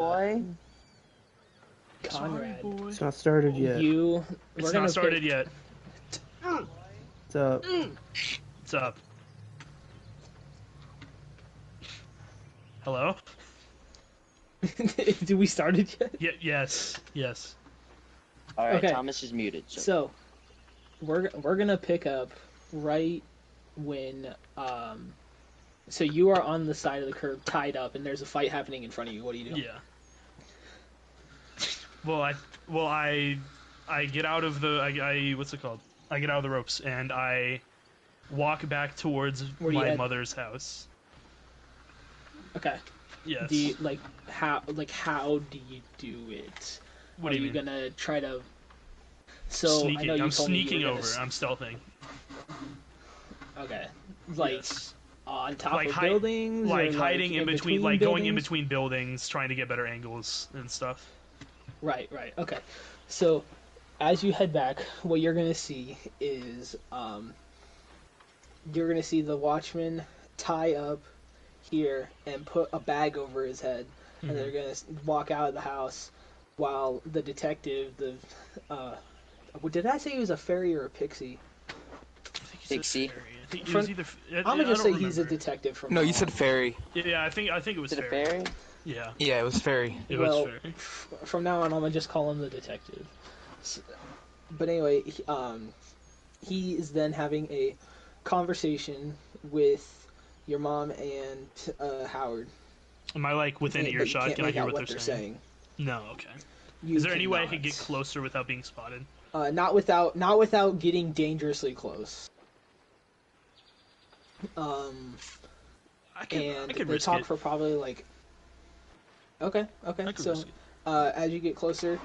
boy. Conrad. Sorry, boy. It's not started yet. It's not started yet. What's up? What's up? Hello? Did we start it yet? Yes. All right, Okay. Thomas is muted. So we're gonna pick up right when so you are on the side of the curb tied up and there's a fight happening in front of you. What do you do? Yeah. Well, I get out of the I what's it called? I get out of the ropes and I walk back towards my mother's house. Okay. Yes. Do you how do you do it? What do you mean? Gonna try to sneaking. I know you I'm told me sneaking you were over. I'm stealthing. Okay. Yes. On top of buildings? Like hiding in between, like buildings? going in between buildings, trying to get better angles and stuff. Right. Okay. So, as you head back, what you're gonna see is, you're gonna see the watchman tie up here and put a bag over his head, and they're gonna walk out of the house, while the detective, did I say he was a fairy or a pixie? Pixie. It was either, I'm gonna just say he's a detective from. No, you said fairy. Yeah, I think it was Is it fairy. a fairy? Yeah. Yeah, it was fairy. It was fairy. From now on, I'm gonna just call him the detective. But anyway, he is then having a conversation with your mom and Howard. Am I like within earshot? Can I hear what they're saying? No. Okay. Is there any way I could get closer without being spotted? Not without getting dangerously close. I can they risk talk it. for probably like. Okay. So, as you get closer,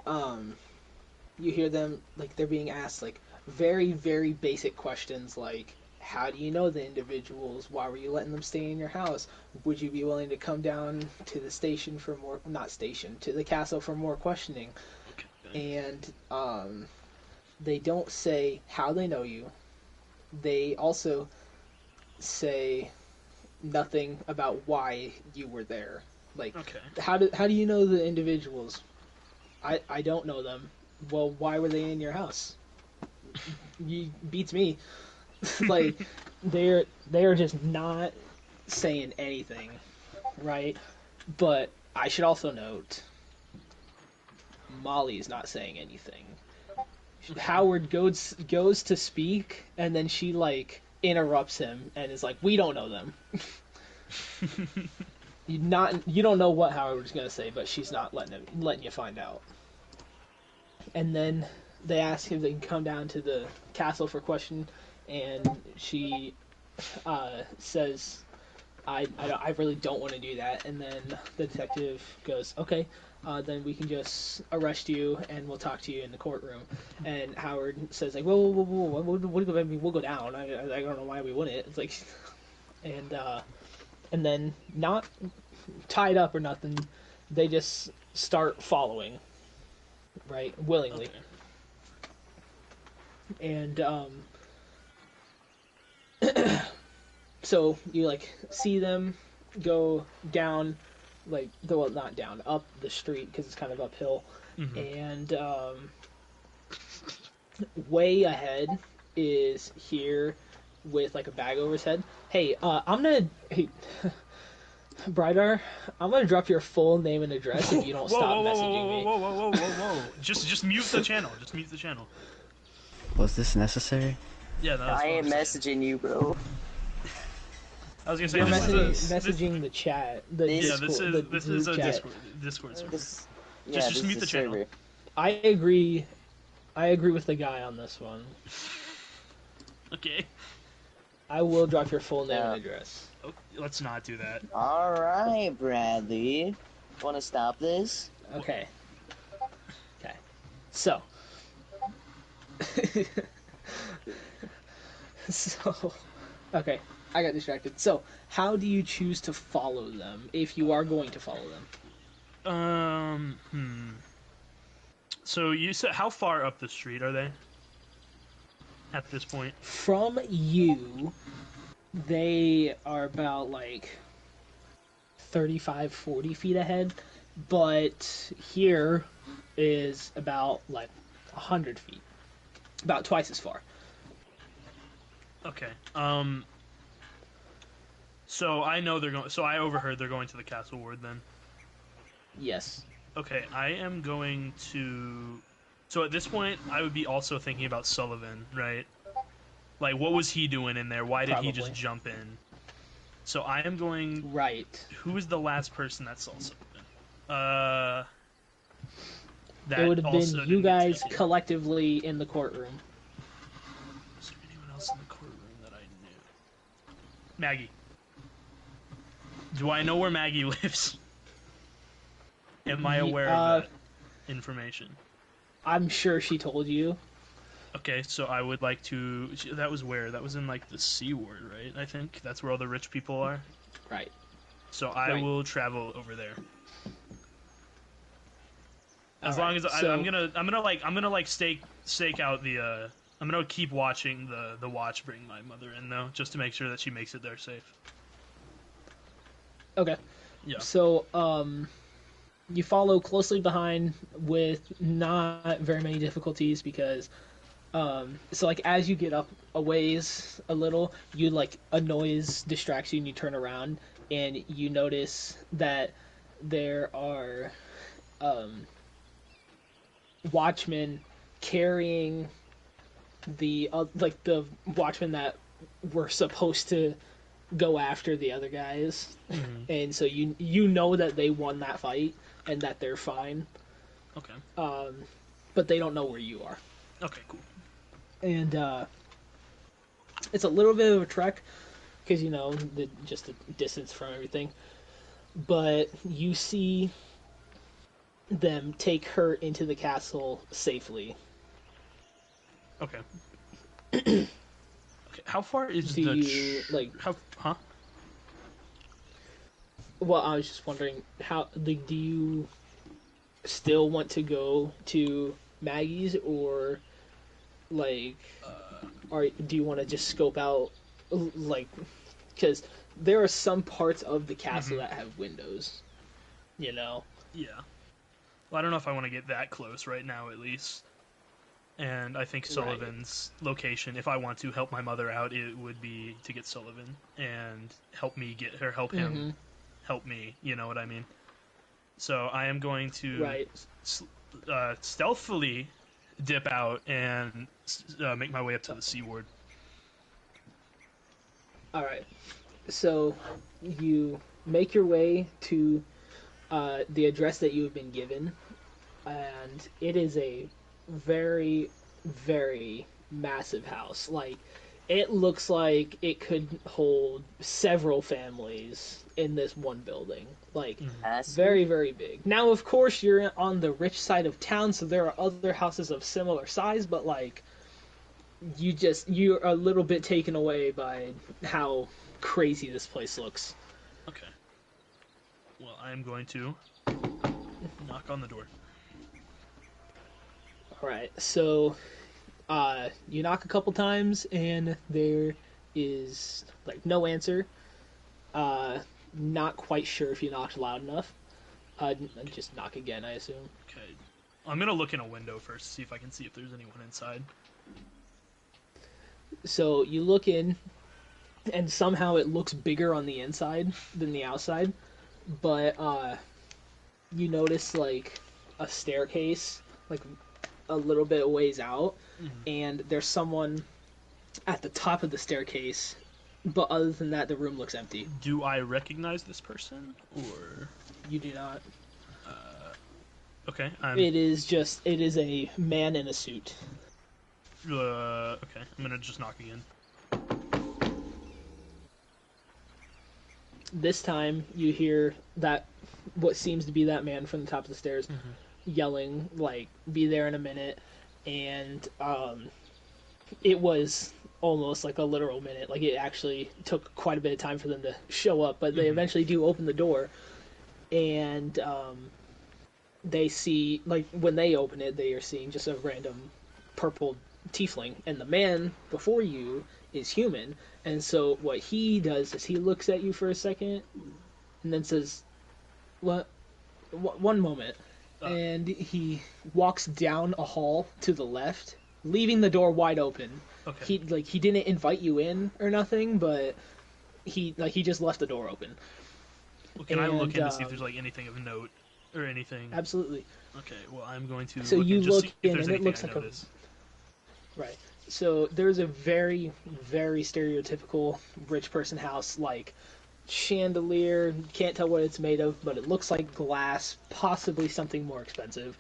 you hear them like they're being asked like very, very basic questions like, how do you know the individuals? Why were you letting them stay in your house? Would you be willing to come down to the station for more? Not station, to the castle for more questioning. Okay. And they don't say how they know you. They also say nothing about why you were there. Like, okay. How do you know the individuals? I don't know them. Well, why were they in your house? You beats me. Like, they're just not saying anything, right? But I should also note, Molly's not saying anything. Howard goes to speak, and then she like interrupts him and is like, "We don't know them." You don't know what Howard was gonna say, but she's not letting you find out. And then they ask if they can come down to the castle for question, and she says, I really don't want to do that. And then the detective goes, okay, then we can just arrest you and we'll talk to you in the courtroom. And Howard says like, whoa, we'll go down. I don't know why we wouldn't. It's like, and then not tied up or nothing, they just start following, right, willingly. Okay. And so you like see them go down, like not down, up the street because it's kind of uphill, and way ahead is here with like a bag over his head. Hey, Brydar, I'm gonna drop your full name and address if you don't stop messaging me. Whoa. Just mute the channel. Just mute the channel. Was this necessary? Yeah, I am messaging you, bro. I was gonna say, you're messaging the chat. This is a Discord server. Just mute the channel. Server. I agree with the guy on this one. Okay. I will drop your full name and address. Oh, let's not do that. Alright, Bradley. Wanna stop this? Okay. So. Okay, I got distracted. So, how do you choose to follow them, if you are going to follow them? So you said, how far up the street are they? At this point? From you, they are about, like, 35, 40 feet ahead, but here is about like 100 feet, about twice as far. Okay. So I know they're going. So I overheard they're going to the castle ward then. Yes. Okay, I am going to. So at this point, I would be also thinking about Sullivan, right? Like, what was he doing in there? Why did he just jump in? So I am going. Right. Who was the last person that saw Sullivan? That it would have been you guys collectively in the courtroom. Was there anyone else in the courtroom that I knew? Maggie. Do I know where Maggie lives? Am I aware of that information? I'm sure she told you. Okay, so I would like to... That was where? That was in, like, the C ward, right? I think that's where all the rich people are. Right. So I will travel over there. As all long right, as so... I'm gonna stake out the. I'm gonna keep watching the watch bring my mother in though, just to make sure that she makes it there safe. Okay. Yeah. So you follow closely behind with not very many difficulties because so like as you get up a ways a little, you like a noise distracts you and you turn around and you notice that there are watchmen carrying the like the watchmen that were supposed to go after the other guys, and so you know that they won that fight and that they're fine. Okay. But they don't know where you are. Okay, cool. And it's a little bit of a trek because you know just the distance from everything. But you see them take her into the castle safely. Okay. Okay. How far is Do you like? How? Huh? Well, I was just wondering how. Like, do you still want to go to Maggie's, or like, do you want to just scope out, like, because there are some parts of the castle that have windows, you know? Yeah. Well, I don't know if I want to get that close right now, at least. And I think Sullivan's location, if I want to help my mother out, it would be to get Sullivan and help me get her, help him, help me. You know what I mean? So I am going to stealthily dip out and make my way up to the C ward. All right. So you make your way to the address that you have been given, and it is a very, very massive house. Like, it looks like it could hold several families in this one building. Like, very, very big. Now, of course, you're on the rich side of town, so there are other houses of similar size, but, like, you're a little bit taken away by how crazy this place looks. Okay. Well, I am going to knock on the door. Alright, so you knock a couple times and there is like no answer. Not quite sure if you knocked loud enough. Just knock again, I assume. Okay. I'm gonna look in a window first to see if I can see if there's anyone inside. So you look in and somehow it looks bigger on the inside than the outside. But you notice like a staircase like a little bit ways out, and there's someone at the top of the staircase, but other than that the room looks empty. Do I recognize this person, or you do not? Okay. It is a man in a suit. Okay, I'm gonna just knock again. This time you hear that what seems to be that man from the top of the stairs yelling like, "Be there in a minute," and it was almost like a literal minute. Like, it actually took quite a bit of time for them to show up, but they eventually do open the door, and they see, like, when they open it, they are seeing just a random purple tiefling, and the man before you is human, and so what he does is he looks at you for a second, and then says, "What? One moment." And he walks down a hall to the left, leaving the door wide open. Okay. He didn't invite you in or nothing, but he just left the door open. Well, can I look in to see if there's like anything of note or anything? Absolutely. Okay. Well, I'm going to. So look you in, just look see if in, there's and it anything looks I like a notice. right. So there's a very, very stereotypical rich person house, like chandelier. Can't tell what it's made of, but it looks like glass, possibly something more expensive.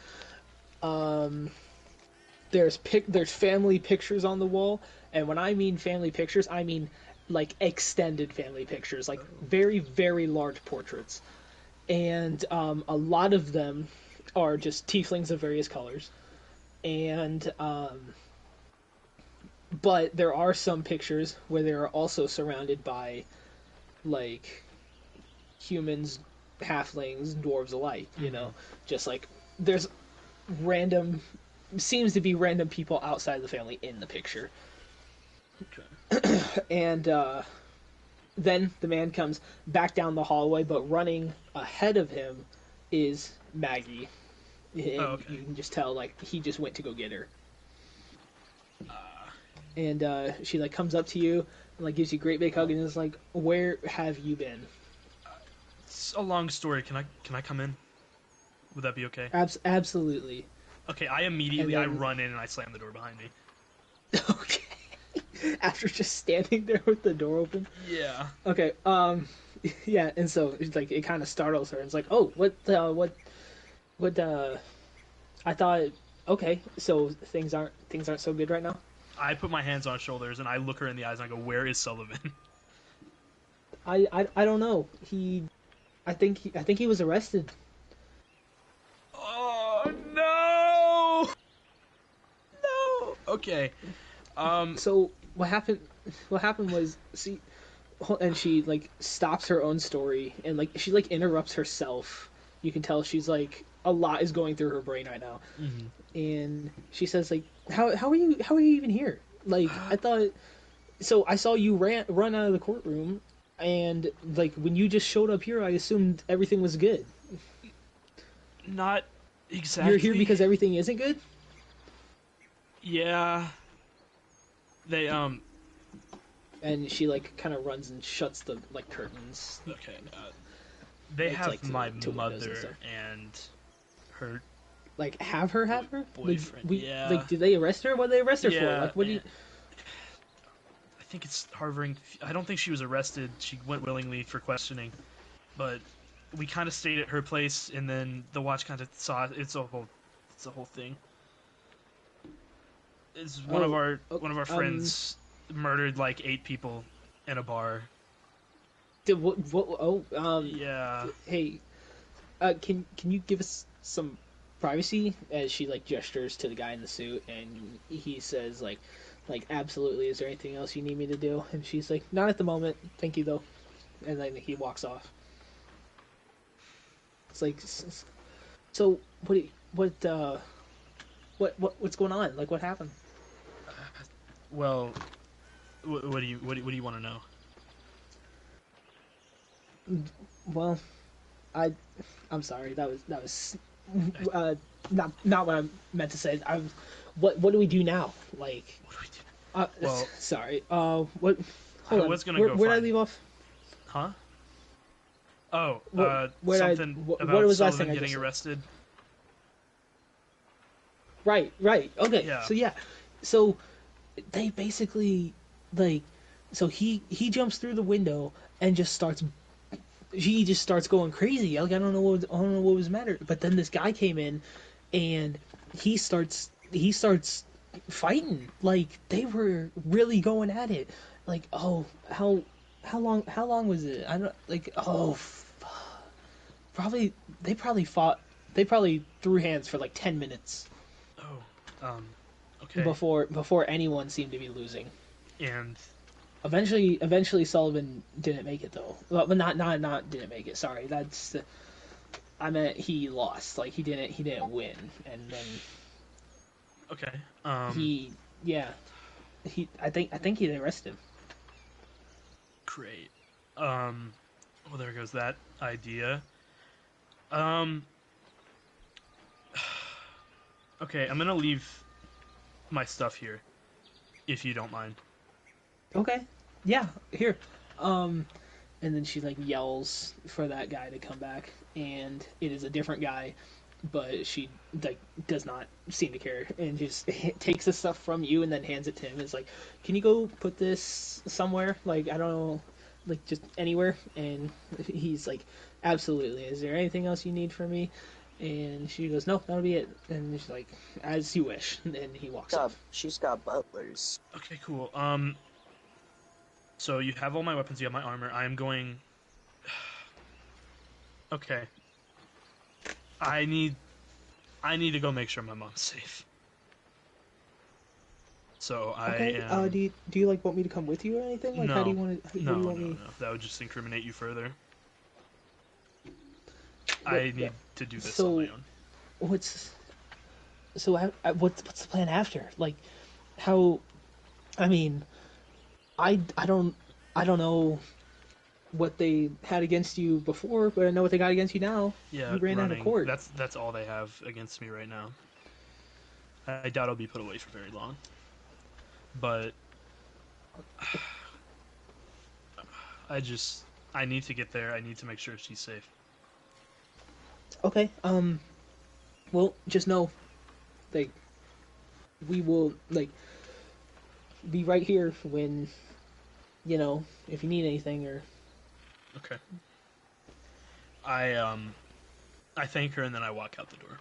Um, there's family pictures on the wall, and when I mean family pictures, I mean like extended family pictures, like very, very large portraits, and a lot of them are just tieflings of various colors, and but there are some pictures where they are also surrounded by like humans, halflings, dwarves alike. You know, just like there's random seems to be random people outside the family in the picture. Okay. And then the man comes back down the hallway, but running ahead of him is Maggie. And okay. you can just tell like he just went to go get her. And she like comes up to you and like gives you a great big hug and is like, "Where have you been?" It's a long story. Can I come in? Would that be okay? Absolutely. Okay. I immediately And I then- run in and I slam the door behind me. Okay. After just standing there with the door open. Yeah. Okay. Yeah. And so it's like it kind of startles her. It's like, "Oh, what? I thought. Okay, so things aren't so good right now." I put my hands on her shoulders and I look her in the eyes and I go, "Where is Sullivan?" I don't know. I think he was arrested. Oh no! No. Okay. So what happened? What happened was, see, and she like stops her own story and like she like interrupts herself. You can tell she's like a lot is going through her brain right now, and she says like, how are you even here? Like I thought. So I saw you run out of the courtroom, and like when you just showed up here, I assumed everything was good. Not exactly. You're here because everything isn't good. Yeah. They And she like kind of runs and shuts the like curtains. Okay. They It's, have like, to my windows and mother stuff. and her. Like have her? Boyfriend, yeah. Like did they arrest her? What did they arrest her for? Yeah, Like what do you? I think it's harboring. I don't think she was arrested. She went willingly for questioning, but we kind of stayed at her place, and then the watch kind of saw it. It's a whole thing. It's one of our friends murdered like 8 people in a bar. Did what? Yeah. Hey, can you give us some privacy? As she like gestures to the guy in the suit, and he says like absolutely. Is there anything else you need me to do? And she's like, not at the moment, thank you though. And then he walks off. It's like, so what's going on? Like what happened? Well, what do you want to know? Well, I'm sorry. That was not what I meant to say. What do we do now? Like, What do we do? well, sorry. What? Hold on. was gonna where go did I find- leave off? Huh? Oh, where did I- something what about was the last thing Sullivan I getting just said? arrested. Right. Okay. Yeah. So yeah. So they basically like. So he jumps through the window and just starts. He just starts going crazy. Like I don't know what was the matter. But then this guy came in, and he starts fighting. Like they were really going at it. Like how long was it? I don't like probably they probably threw hands for like 10 minutes Oh, okay. before anyone seemed to be losing. And Eventually Sullivan didn't make it though. Well, not didn't make it. Sorry, I meant he lost. Like he didn't win, and then okay. I think he arrested him. Great. Well, there goes that idea. Okay, I'm gonna leave my stuff here, if you don't mind. Okay. Yeah, here. Um, and then she like yells for that guy to come back, and it is a different guy, but she like does not seem to care, and just takes the stuff from you and then hands it to him. It's like, can you go put this somewhere? Like, I don't know, like just anywhere. And he's like, absolutely. Is there anything else you need from me? And she goes, no, that'll be it. And she's like, as you wish. And he walks off. She's got butlers. Okay, cool. So you have all my weapons, you have my armor. I am going... Okay. I need to go make sure my mom's safe. So Okay. I am... Do you like want me to come with you or anything? Like, No. how do you want to? No. That would just incriminate you further. I need to do this on my own. What's the plan after? Like, how? I mean, I don't know what they had against you before, but I know what they got against you now. Yeah, you ran out of court. That's all they have against me right now. I doubt I'll be put away for very long. But I need to get there. I need to make sure she's safe. Okay. Well, just know, like, we will be right here when, if you need anything or. Okay. I thank her and then I walk out the door.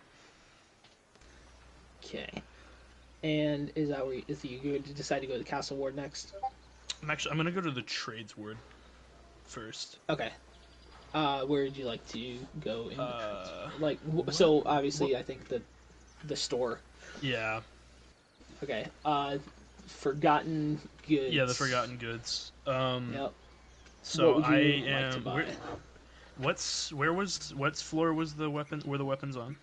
Okay. And is you going to decide to go to the castle ward next? I'm gonna go to the trades ward first. Okay. Where would you like to go? So obviously, I think the store. Yeah. Okay. Forgotten goods. Yeah, the forgotten goods. Yep. So what would I you am. like to buy? What floor was the weapon? Were the weapons on?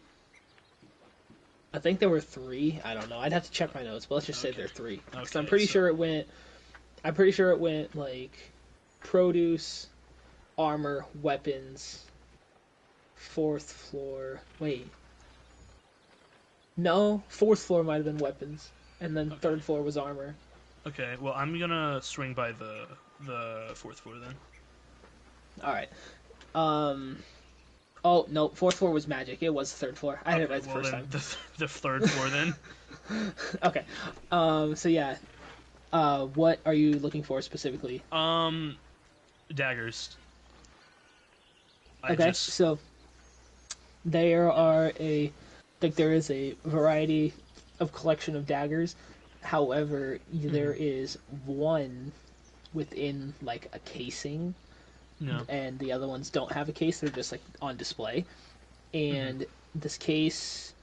I think there were 3. I don't know. I'd have to check my notes, but let's just say Okay. there are 3. Because Okay, I'm pretty so- sure it went. I'm pretty sure it went like produce, armor, weapons. 4th floor. Wait. No, 4th floor might have been weapons, and then Okay. 3rd floor was armor. Okay, well I'm gonna swing by the 4th floor then. All right. Oh no, 4th floor was magic. It was 3rd floor. I had it right the first time. The 3rd floor then. Okay. So yeah. What are you looking for specifically? Daggers. Okay. So there is a variety of collection of daggers. However, there is one within like a casing, No. and the other ones don't have a case. They're just like on display. And this case,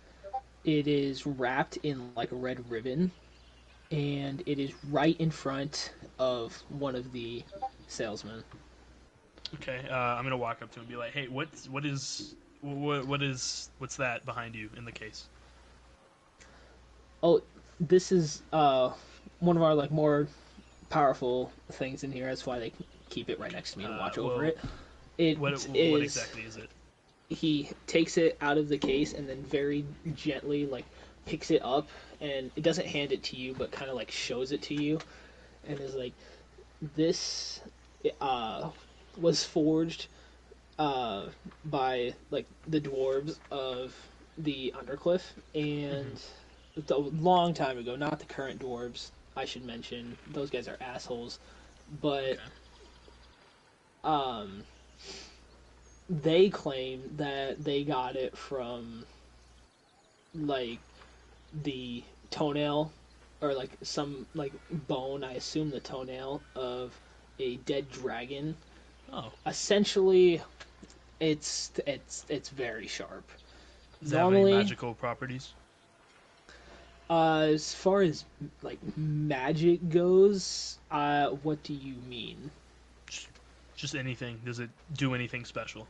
it is wrapped in like a red ribbon, and it is right in front of one of the salesmen. Okay, I'm gonna walk up to him and be like, "Hey, what's that behind you in the case?" Oh, this is one of our like more powerful things in here. That's why they keep it right next to me to watch over it. What is exactly is it? he takes it out of the case and then very gently like picks it up, and it doesn't hand it to you, but kind of like shows it to you, and is like, this was forged by like the dwarves of the Undercliff, and a long time ago. Not the current dwarves, I should mention. Those guys are assholes, but they claim that they got it from like the toenail or like some like bone, I assume the toenail of a dead dragon. Oh. Essentially, it's very sharp. Does it have any magical properties? As far as like magic goes, what do you mean? Just anything. Does it do anything special?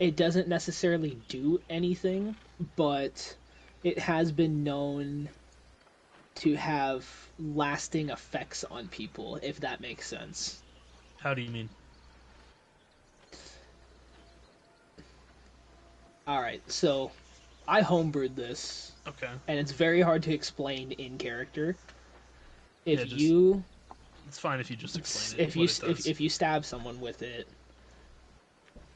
It doesn't necessarily do anything, but it has been known to have lasting effects on people, if that makes sense. How do you mean? All right, so I homebrewed this, Okay. and it's very hard to explain in character. If Yeah, just- you It's fine if you just explain it. if you what it does. if you stab someone with it,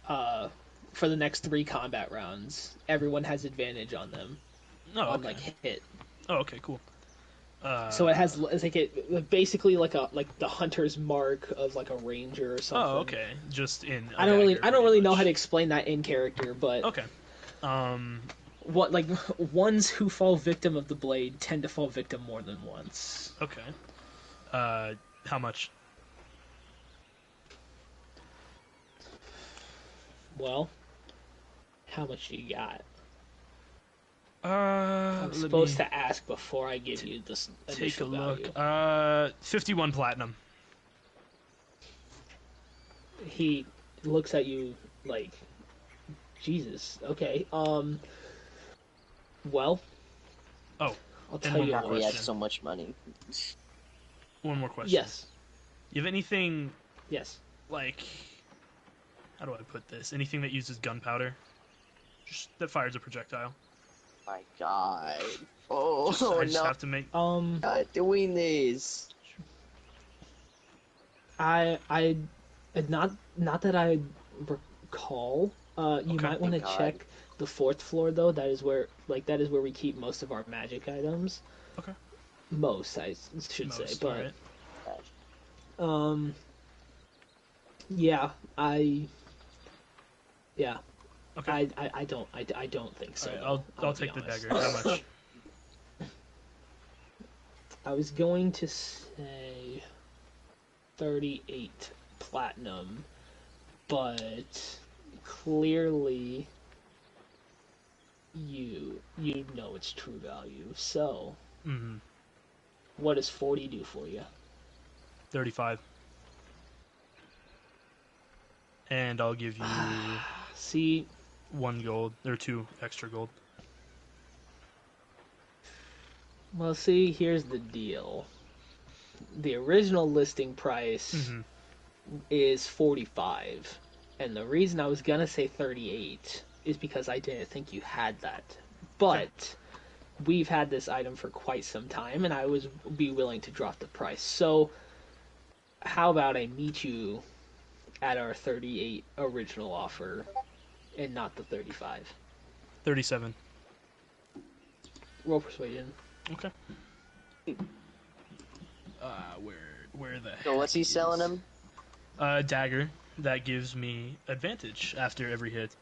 for the next 3 combat rounds, everyone has advantage on them Oh, on okay. like hit. Oh, okay, cool. So it has it's like basically like the hunter's mark of like a ranger or something. Oh, okay. Just in. I don't really know how to explain that in character, but Okay. what like ones who fall victim of the blade tend to fall victim more than once. Okay. How much? Well, how much do you got? I'm I'm supposed to ask before I give you this take a initial look. value. 51 platinum. He looks at you like, Jesus. Okay. Well. Oh, I'll and tell one you. more How we had question. so much money. One more question. Yes. You have anything Yes. like? How do I put this? Anything that uses gunpowder? Just that fires a projectile. My God. Oh, I just no. have to make. Not doing this. I not that I recall. You Okay. might want to Thank God. check the 4th floor though. That is where we keep most of our magic items. Okay. Most, I should say, Most, but alright. yeah, Okay. I don't think so. Alright, I'll be take the honest. dagger. How much? I was going to say 38 platinum, but clearly you know its true value. So, Mm-hmm. what does 40 do for you? 35. And I'll give you See, 1 gold or 2 extra gold. well, see, here's the deal. The original listing price Mm-hmm. is 45, and the reason I was gonna say 38 is because I didn't think you had that. But we've had this item for quite some time, and I would be willing to drop the price. So, how about I meet you at our 38 original offer, and not the 35? 37. Roll persuasion. Okay. Where the So what's he heck selling is- him? Dagger that gives me advantage after every hit.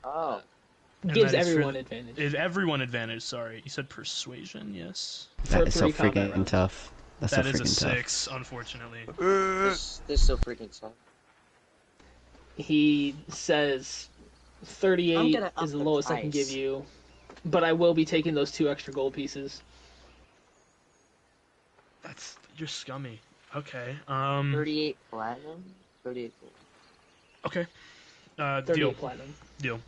Oh. And Gives that is for everyone the- advantage. Is everyone advantage? Sorry, you said persuasion. Yes. For That is so 3 combat freaking rounds. tough. That's That so is a freaking tough. 6, unfortunately. This so freaking tough. He says I'm 38 gonna up is the the lowest I can give price. you, but I will be taking those 2 extra gold pieces. You're scummy. Okay. 38 platinum? 38 Okay. 38 Deal. platinum. Deal.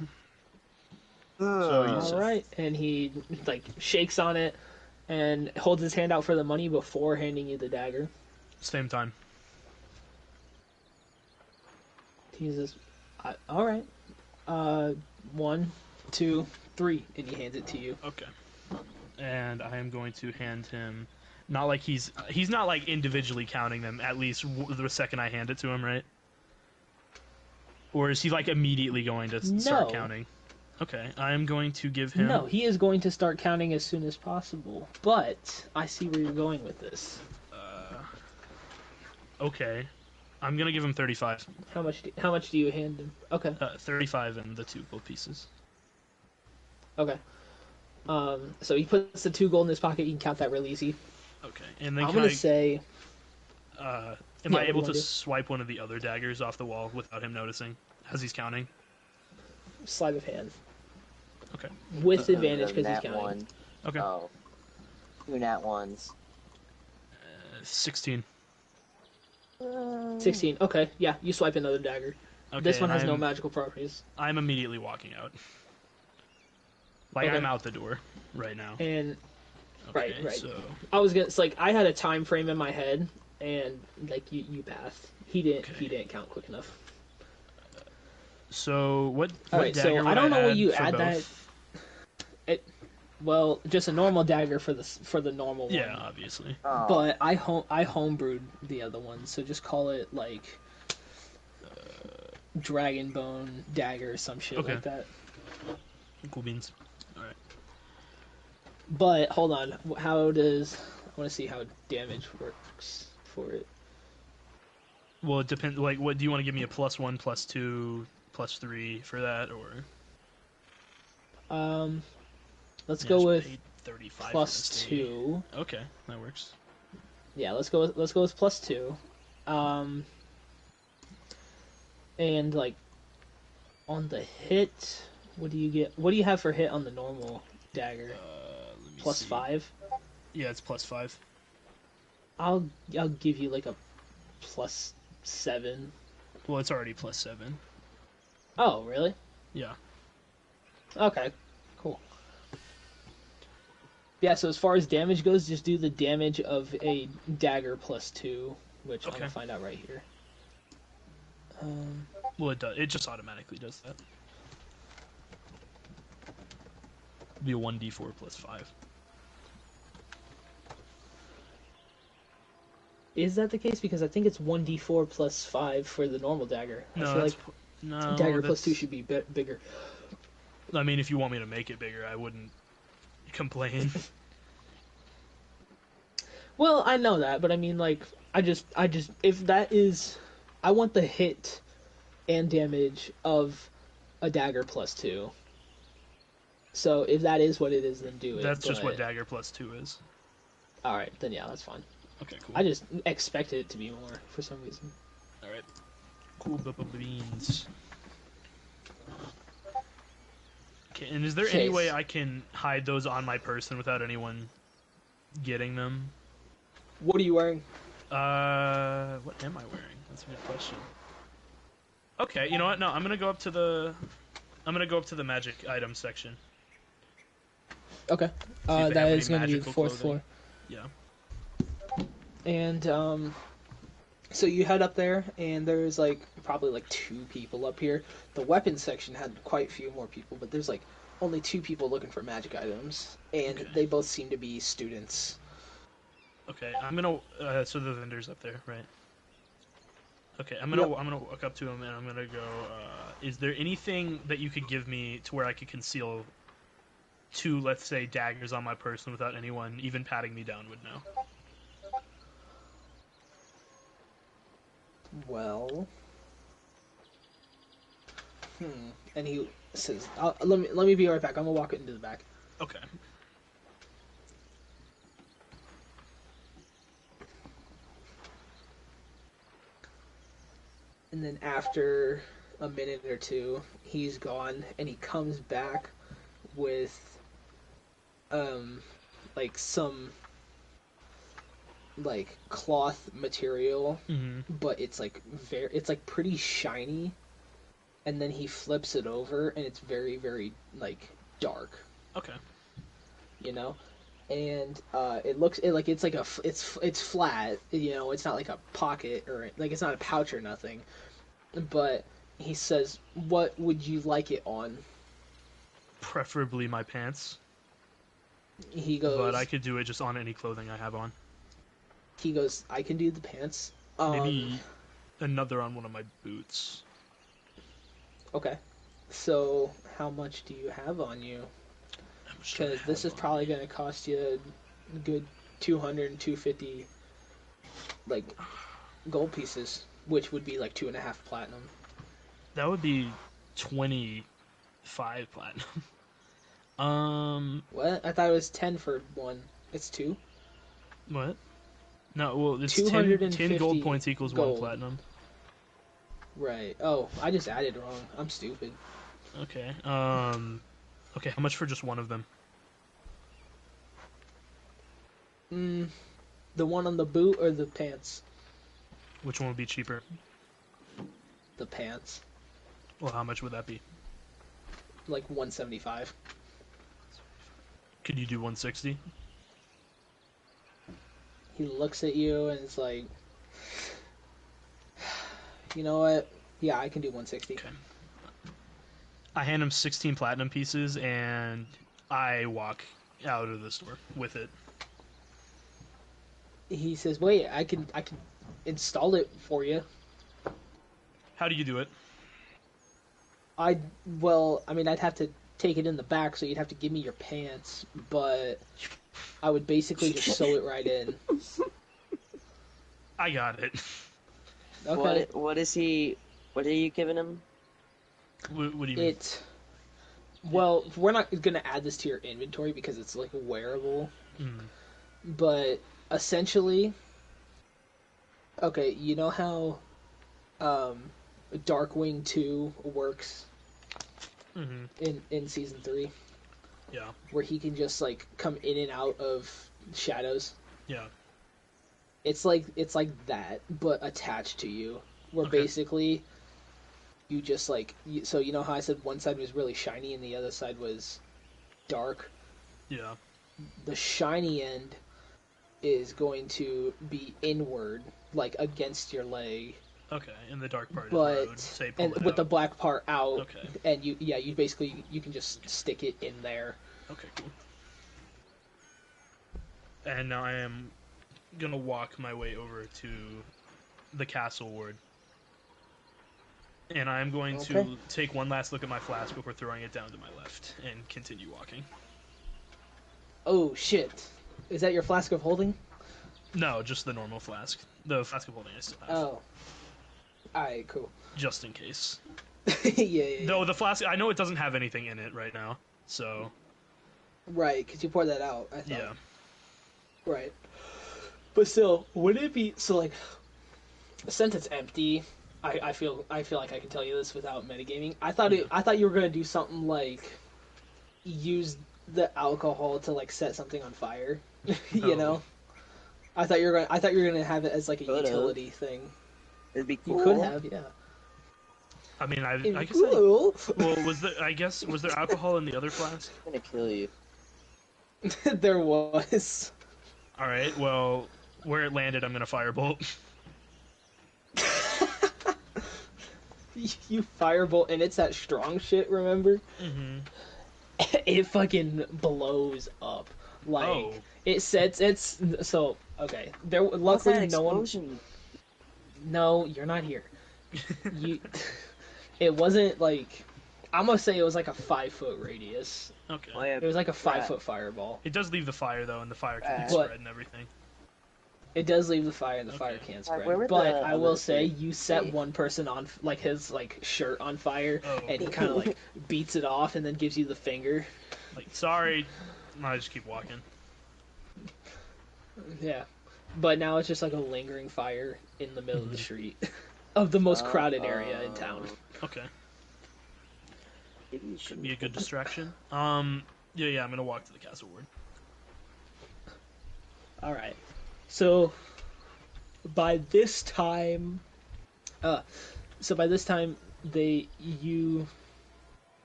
So you All said- right, and he like shakes on it and holds his hand out for the money before handing you the dagger. Same time. He says, "All right, 1, 2, 3," and he hands it to you. Okay. And I am going to hand him. Not like he's not like individually counting them. At least the second I hand it to him, right? Or is he like immediately going to start No. counting? Okay, I am going to give him. No, he is going to start counting as soon as possible. But I see where you're going with this. Okay, I'm gonna give him 35. How much do you hand him? Okay. 35 and the 2 gold pieces. Okay. So he puts the 2 gold in his pocket. You can count that real easy. Okay, and then I'm can gonna say, am Yeah, I able what to do you wanna do? swipe one of the other daggers off the wall without him noticing as he's counting? sleight of hand Okay. with advantage because he's nat counting. 1. Okay. Oh. 2 nat 1s. 16. 16. Okay, yeah, you swipe another dagger. Okay, This one and has no I'm- magical properties. I'm immediately walking out. Like Okay. I'm out the door right now. And Okay, right. So I was gonna. It's like I had a time frame in my head, and like you passed. He didn't. Okay. He didn't count quick enough. So what Alright, dagger so would I don't know what add you for add both? well, just a normal dagger for the normal one. Yeah, obviously. Oh. But I homebrewed the other one, so just call it like Dragon Bone Dagger or some shit Okay. like that. Cool beans. All right. But hold on, how does I want to see how damage works for it. Well, it depends. Like, what do you want to give me a +1, +2, +3 for that, or? Let's Yeah, go just with paid 35 for this +2. Okay, that works. Yeah, let's go with +2. And like on the hit, what do you get? What do you have for hit on the normal dagger? Let me see. +5. Yeah, it's +5. I'll give you like a +7. Well, it's already +7. Oh, really? Yeah. Okay, cool. Yeah, so as far as damage goes, just do the damage of a dagger +2, which I'm gonna find out right here. Well, it does. It just automatically does that. Be a 1d4 +5. Is that the case? Because I think it's 1d4 +5 for the normal dagger. No, I feel that's like no. dagger that's... +2 should be bigger. I mean, if you want me to make it bigger, I wouldn't complain. Well, I know that, but I mean, like, I just, if that is, I want the hit and damage of a dagger +2. So if that is what it is, then do it. That's just what dagger +2 is. All right, then yeah, that's fine. Okay, cool. I just expected it to be more for some reason. All right. Cool beans. Okay, and is there any way I can hide those on my person without anyone getting them? What are you wearing? What am I wearing? That's a good question. Okay, you know what? No, I'm gonna go up to the magic item section. Okay. That is going to be the fourth floor. Yeah. And so you head up there, and there's like probably like 2 people up here. The weapons section had quite a few more people, but there's like only 2 people looking for magic items, and they both seem to be students. Okay, I'm gonna. So the vendor's up there, right? Okay, I'm gonna walk up to him and I'm gonna go. Is there anything that you could give me to where I could conceal 2, let's say, daggers on my person without anyone even patting me down would know? Well, and he says, "Let me be right back. I'm gonna walk into the back." Okay. And then after a minute or 2, he's gone, and he comes back with, like some, like cloth material, but it's like it's like pretty shiny. And then he flips it over, and it's very, very like dark. Okay. You know, and it's flat. You know, it's not like a pocket or like it's not a pouch or nothing. But he says, "What would you like it on?" Preferably my pants. He goes, but I could do it just on any clothing I have on. He goes, "I can do the pants." Maybe another on one of my boots. Okay. So, how much do you have on you? Because this is probably going to cost you a good 200 and 250 like gold pieces, which would be like 2.5 platinum. That would be 25 platinum. What? I thought it was 10 for one. It's 2. What? No, well, it's 10 gold points equals gold. 1 platinum. Right. Oh, I just added wrong. I'm stupid. Okay. Okay, how much for just one of them? The one on the boot or the pants? Which one would be cheaper? The pants. Well, how much would that be? Like 175. Could you do 160? He looks at you and is like, "You know what? Yeah, I can do 160. Okay. I hand him 16 platinum pieces, and I walk out of the store with it. He says, "Wait, I can install it for you." How do you do it? I mean, I'd have to take it in the back, so you'd have to give me your pants, but I would basically just sew it right in. I got it. Okay. What is he? What are you giving him? What do you mean? Well, we're not gonna add this to your inventory because it's like wearable. Mm. But essentially, okay, you know how Darkwing 2 works in season 3? Yeah. Where he can just like come in and out of shadows. Yeah. It's like that, but attached to you. Where Okay. basically you just like so you know how I said one side was really shiny and the other side was dark? Yeah. The shiny end is going to be inward, like against your leg. Okay, in the dark part But of the road, say pull and it with out. the black part out, Okay. and you basically you can just stick it in there. Okay, cool. And now I am gonna walk my way over to the castle ward. And I'm going Okay. to take one last look at my flask before throwing it down to my left and continue walking. Oh shit! Is that your flask of holding? No, just the normal flask. The flask of holding I still have. Oh. Alright, cool. Just in case. yeah. Though the flask, I know it doesn't have anything in it right now, so... Right, because you poured that out, I thought. Yeah. Right. But still, would it be... So, like, since it's empty, I feel like I can tell you this without metagaming. I thought you were going to do something like use the alcohol to, like, set something on fire. You know? I thought you were gonna have it as, like, a utility thing. It'd be cool. You could have, yeah. I mean, I It'd be guess cool. well, was there alcohol in the other flask? I'm gonna kill you. There was. Alright, well, where it landed, I'm gonna firebolt. You firebolt, and it's that strong shit, remember? Mm-hmm. It fucking blows up. Like, Oh. it sets, it's, so, okay. There, What's luckily that no one, explosion? no, you're not here. It wasn't like, I'm gonna say it was like a 5-foot radius. Okay. Oh, yeah, It was like a right. 5-foot fireball. It does leave the fire, though, and the fire can But- spread and everything. It does leave the fire, and the Okay. fire can't Alright, spread. where were But the I will other say, three? you set one person on, like, his, like, shirt on fire, Oh. and he kind of, like, beats it off and then gives you the finger. Like, sorry. I just keep walking. Yeah. But now it's just, like, a lingering fire in the middle of the street of the most crowded area in town. Okay. Maybe you Could should be a good distraction. Yeah, I'm gonna walk to the castle ward. Alright. So, by this time... you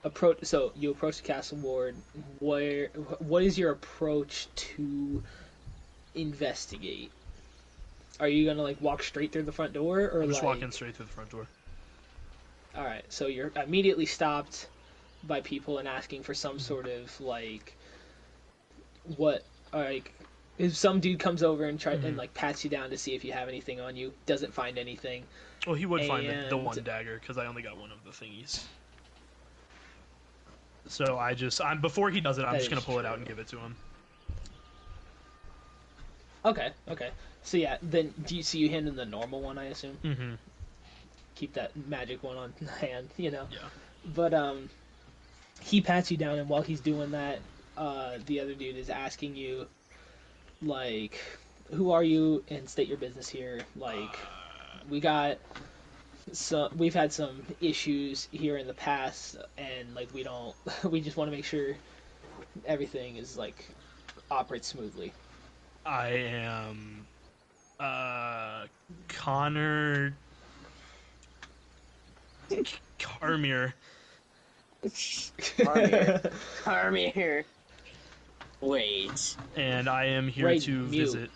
approach the castle ward. What is your approach to investigate? Are you gonna like walk straight through the front door, or I'm just like... walking straight through the front door. All right, so you're immediately stopped by people and asking for some sort of like if some dude comes over and and like pats you down to see if you have anything on you, doesn't find anything. Well, he would find the And- one dagger because I only got one of the thingies. So before he does it, I'm That just gonna is pull it out true. and give it to him. Okay. So yeah, then so you hand him the normal one, I assume. Mm-hmm. Keep that magic one on hand, you know. Yeah. But he pats you down, and while he's doing that, the other dude is asking you, like, who are you, and state your business here. Like, we've had some issues here in the past, and like we just want to make sure everything is like operates smoothly. I am Connor Carmier. Carmier. Wait. And I am here Right, to mute.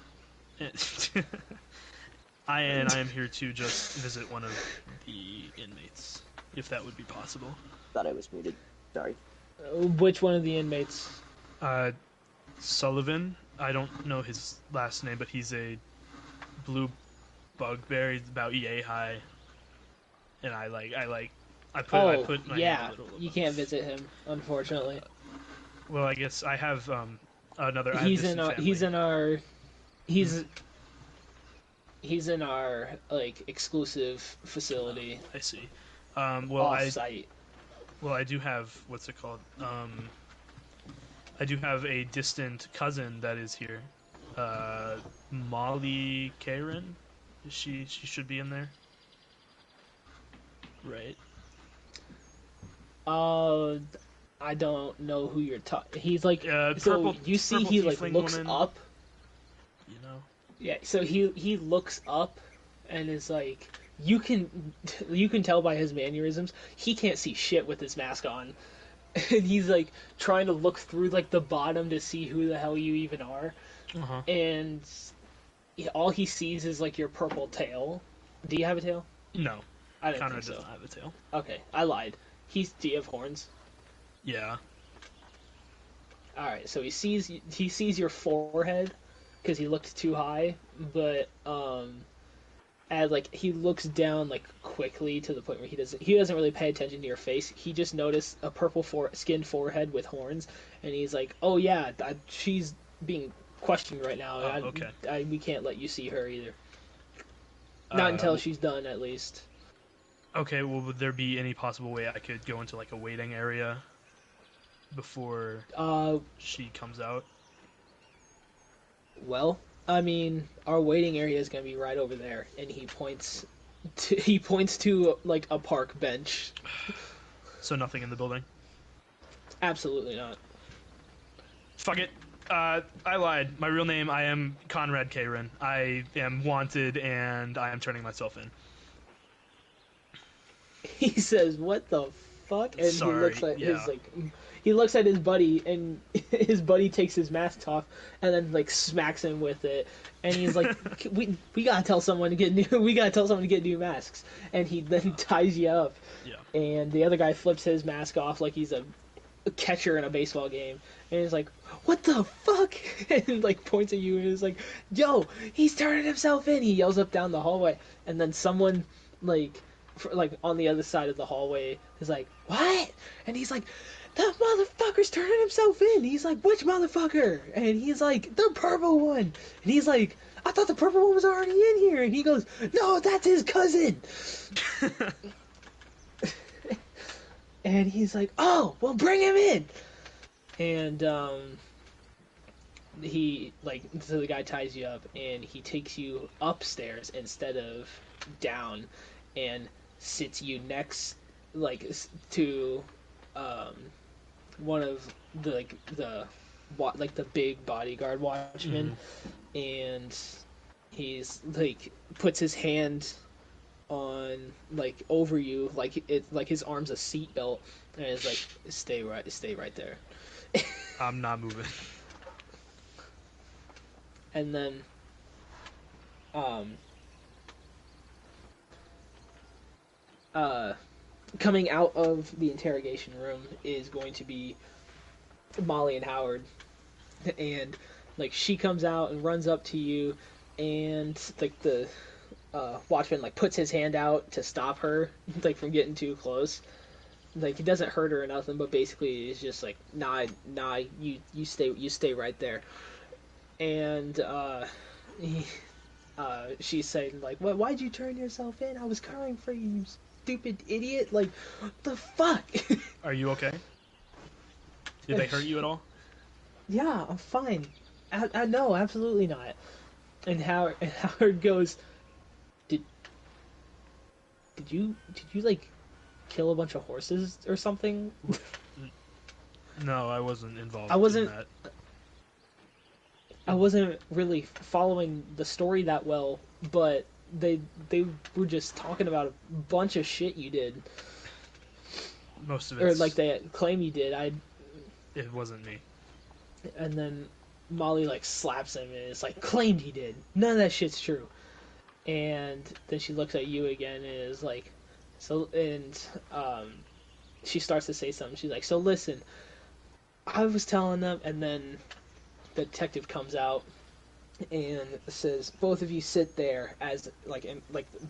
visit. I am here to just visit one of the inmates, if that would be possible. thought I was muted. Sorry. Which one of the inmates? Sullivan. I don't know his last name, but he's a blue bugbear. He's about EA high, and I put my hand a little above. You can't visit him, unfortunately. Well, I guess I have another. I have He's distant in family. he's in our like exclusive facility. I see. Off-site. Well, I do have what's it called? I do have a distant cousin that is here. Molly Caeran. She should be in there. Right. I don't know who you're talking. He's like purple, you see he like tiefling looks woman. up. You know. Yeah, so he looks up and is like you can tell by his mannerisms he can't see shit with his mask on. And he's like trying to look through like the bottom to see who the hell you even are. Uh-huh. And all he sees is like your purple tail. Do you have a tail? No. I don't Conrad think so. doesn't have a tail. Okay, I lied. Do you have horns? Yeah. All right, so he sees your forehead because he looked too high, but as like he looks down like quickly to the point where he doesn't really pay attention to your face. He just noticed a purple skinned forehead with horns, and he's like, "Oh yeah, she's being questioned right now. Okay. We can't let you see her either. Not until she's done, at least." Okay. Well, would there be any possible way I could go into like a waiting area before she comes out? Well, I mean, our waiting area is gonna be right over there, and he points to like a park bench. So nothing in the building? Absolutely not. Fuck it. I lied. My real name, I am Conrad Caeran. I am wanted, and I am turning myself in. He says, "What the fuck?" And Sorry, he looks at yeah. he looks at his buddy, and his buddy takes his mask off and then like smacks him with it, and he's like, "We gotta tell someone to get new masks." And he then ties you up. Yeah. And the other guy flips his mask off like he's a catcher in a baseball game, and he's like, "What the fuck?" And like points at you and is like, "Yo, he's turning himself in." He yells up down the hallway, and then someone like on the other side of the hallway is like, "What?" And he's like, "The motherfucker's turning himself in." He's like, "Which motherfucker?" And he's like, "The purple one." And he's like, "I thought the purple one was already in here." And he goes, "No, that's his cousin." And he's like, "Oh, well, bring him in." And so the guy ties you up, and he takes you upstairs instead of down, and sits you next, like, to one of the big bodyguard watchmen, and he's like puts his hand on like over you, like his arm's a seatbelt, and is like, stay right there. I'm not moving. And then coming out of the interrogation room is going to be Molly and Howard, and like she comes out and runs up to you, and like the watchman like puts his hand out to stop her like from getting too close. Like he doesn't hurt her or nothing, but basically he's just like, nah, you stay right there. And she's saying like, why'd you turn yourself in? I was covering for you, you stupid idiot. Like, what the fuck? Are you okay? Did they hurt you at all? Yeah, I'm fine. I no, absolutely not. And Howard goes, Did you like kill a bunch of horses or something? No, I wasn't involved. I wasn't. In that. I wasn't really following the story that well, but they were just talking about a bunch of shit you did. Most of it. Or like they claim you did. It wasn't me. And then Molly like slaps him and it's like, claimed he did. None of that shit's true. And then she looks at you again and is like, so, and she starts to say something. She's like, "So listen, I was telling them," and then the detective comes out and says, "Both of you sit there." As like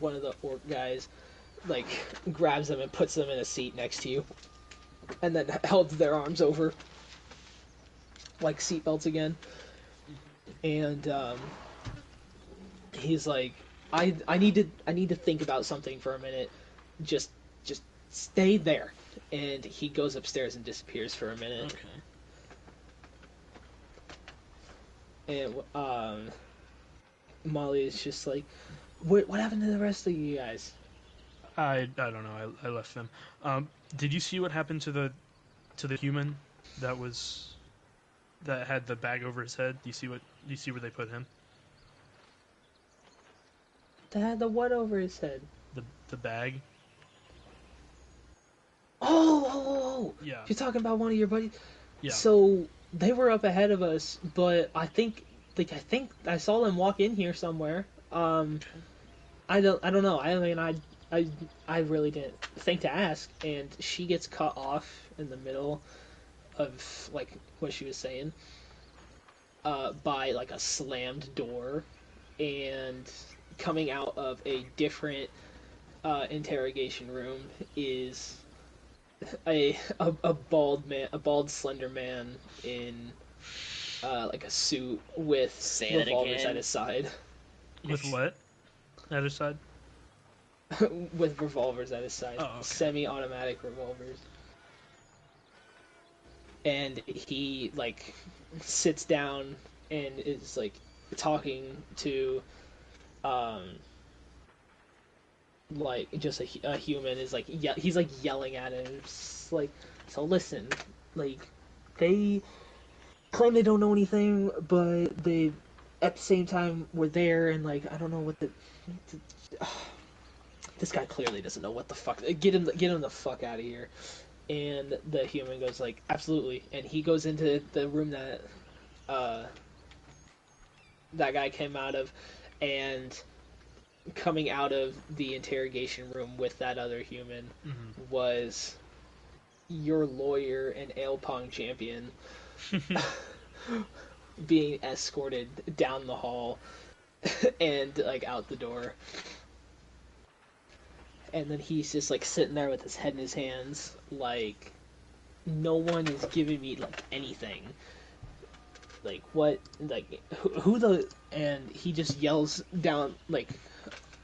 one of the orc guys like grabs them and puts them in a seat next to you, and then holds their arms over like seatbelts again. And he's like, I need to think about something for a minute. Just stay there." And he goes upstairs and disappears for a minute. Okay. And Molly is just like, what happened to the rest of you guys? I don't know. I left them. Did you see what happened to the human that had the bag over his head? Do you see where they put him? They had the what over his head? The bag. Oh! Yeah. You're talking about one of your buddies? Yeah. So they were up ahead of us, but I think I saw them walk in here somewhere. I don't know. I mean, I really didn't think to ask, and she gets cut off in the middle of like what she was saying by like a slammed door, and coming out of a different interrogation room is a bald slender man in like a suit with Say that revolvers again. at his side. With what? Other side. With revolvers at his side. Oh, okay. Semi-automatic revolvers. And he like sits down and is like talking to like just a human, is like he's like yelling at him. It's like, so listen, like they claim they don't know anything, but they at the same time were there, and like I don't know what this guy clearly doesn't know what the fuck. Get him the fuck out of here. And the human goes like, absolutely, and he goes into the room that that guy came out of, and coming out of the interrogation room with that other human was your lawyer and ale pong champion being escorted down the hall and like out the door. And then he's just like sitting there with his head in his hands, like no one is giving me like anything. Like what? Like who the? And he just yells down like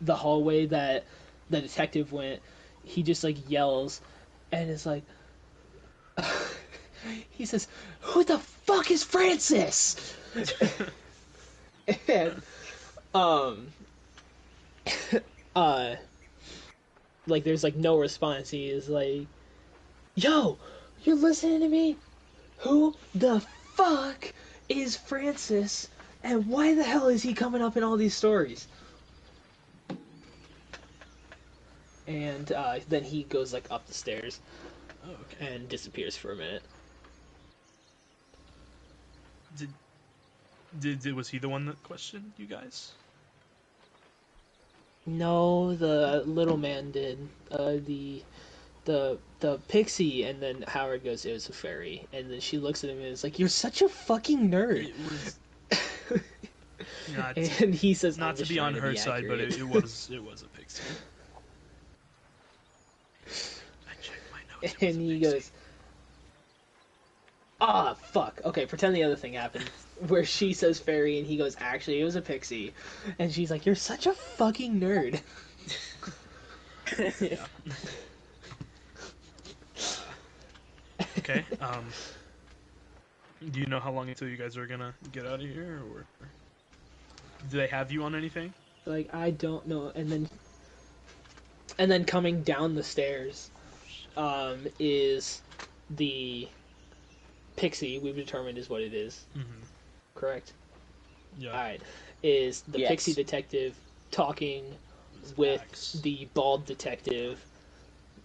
the hallway that the detective went. He just like yells, and is like, he says, "Who the fuck is Francis?" And like there's like no response. He is like, "Yo, you're listening to me? Who the fuck is Francis? And why the hell is he coming up in all these stories?" And then he goes like up the stairs and disappears for a minute. Was he the one that questioned you guys? No, the little man did. The pixie, and then Howard goes, "It was a fairy," and then she looks at him and is like, "You're such a fucking nerd." It was. And he says, not to be on her side, but it was a pixie. I checked my notes. And he goes, "Ah, fuck. Okay, pretend the other thing happened." Where she says fairy, and he goes, "Actually, it was a pixie." And she's like, "You're such a fucking nerd." Yeah. Okay. Do you know how long until you guys are gonna get out of here, or do they have you on anything? Like, I don't know. And then coming down the stairs, is the pixie. We've determined is what it is. Mm-hmm. Correct. Yeah. All right. Is the Yes. pixie detective talking with Max. the bald detective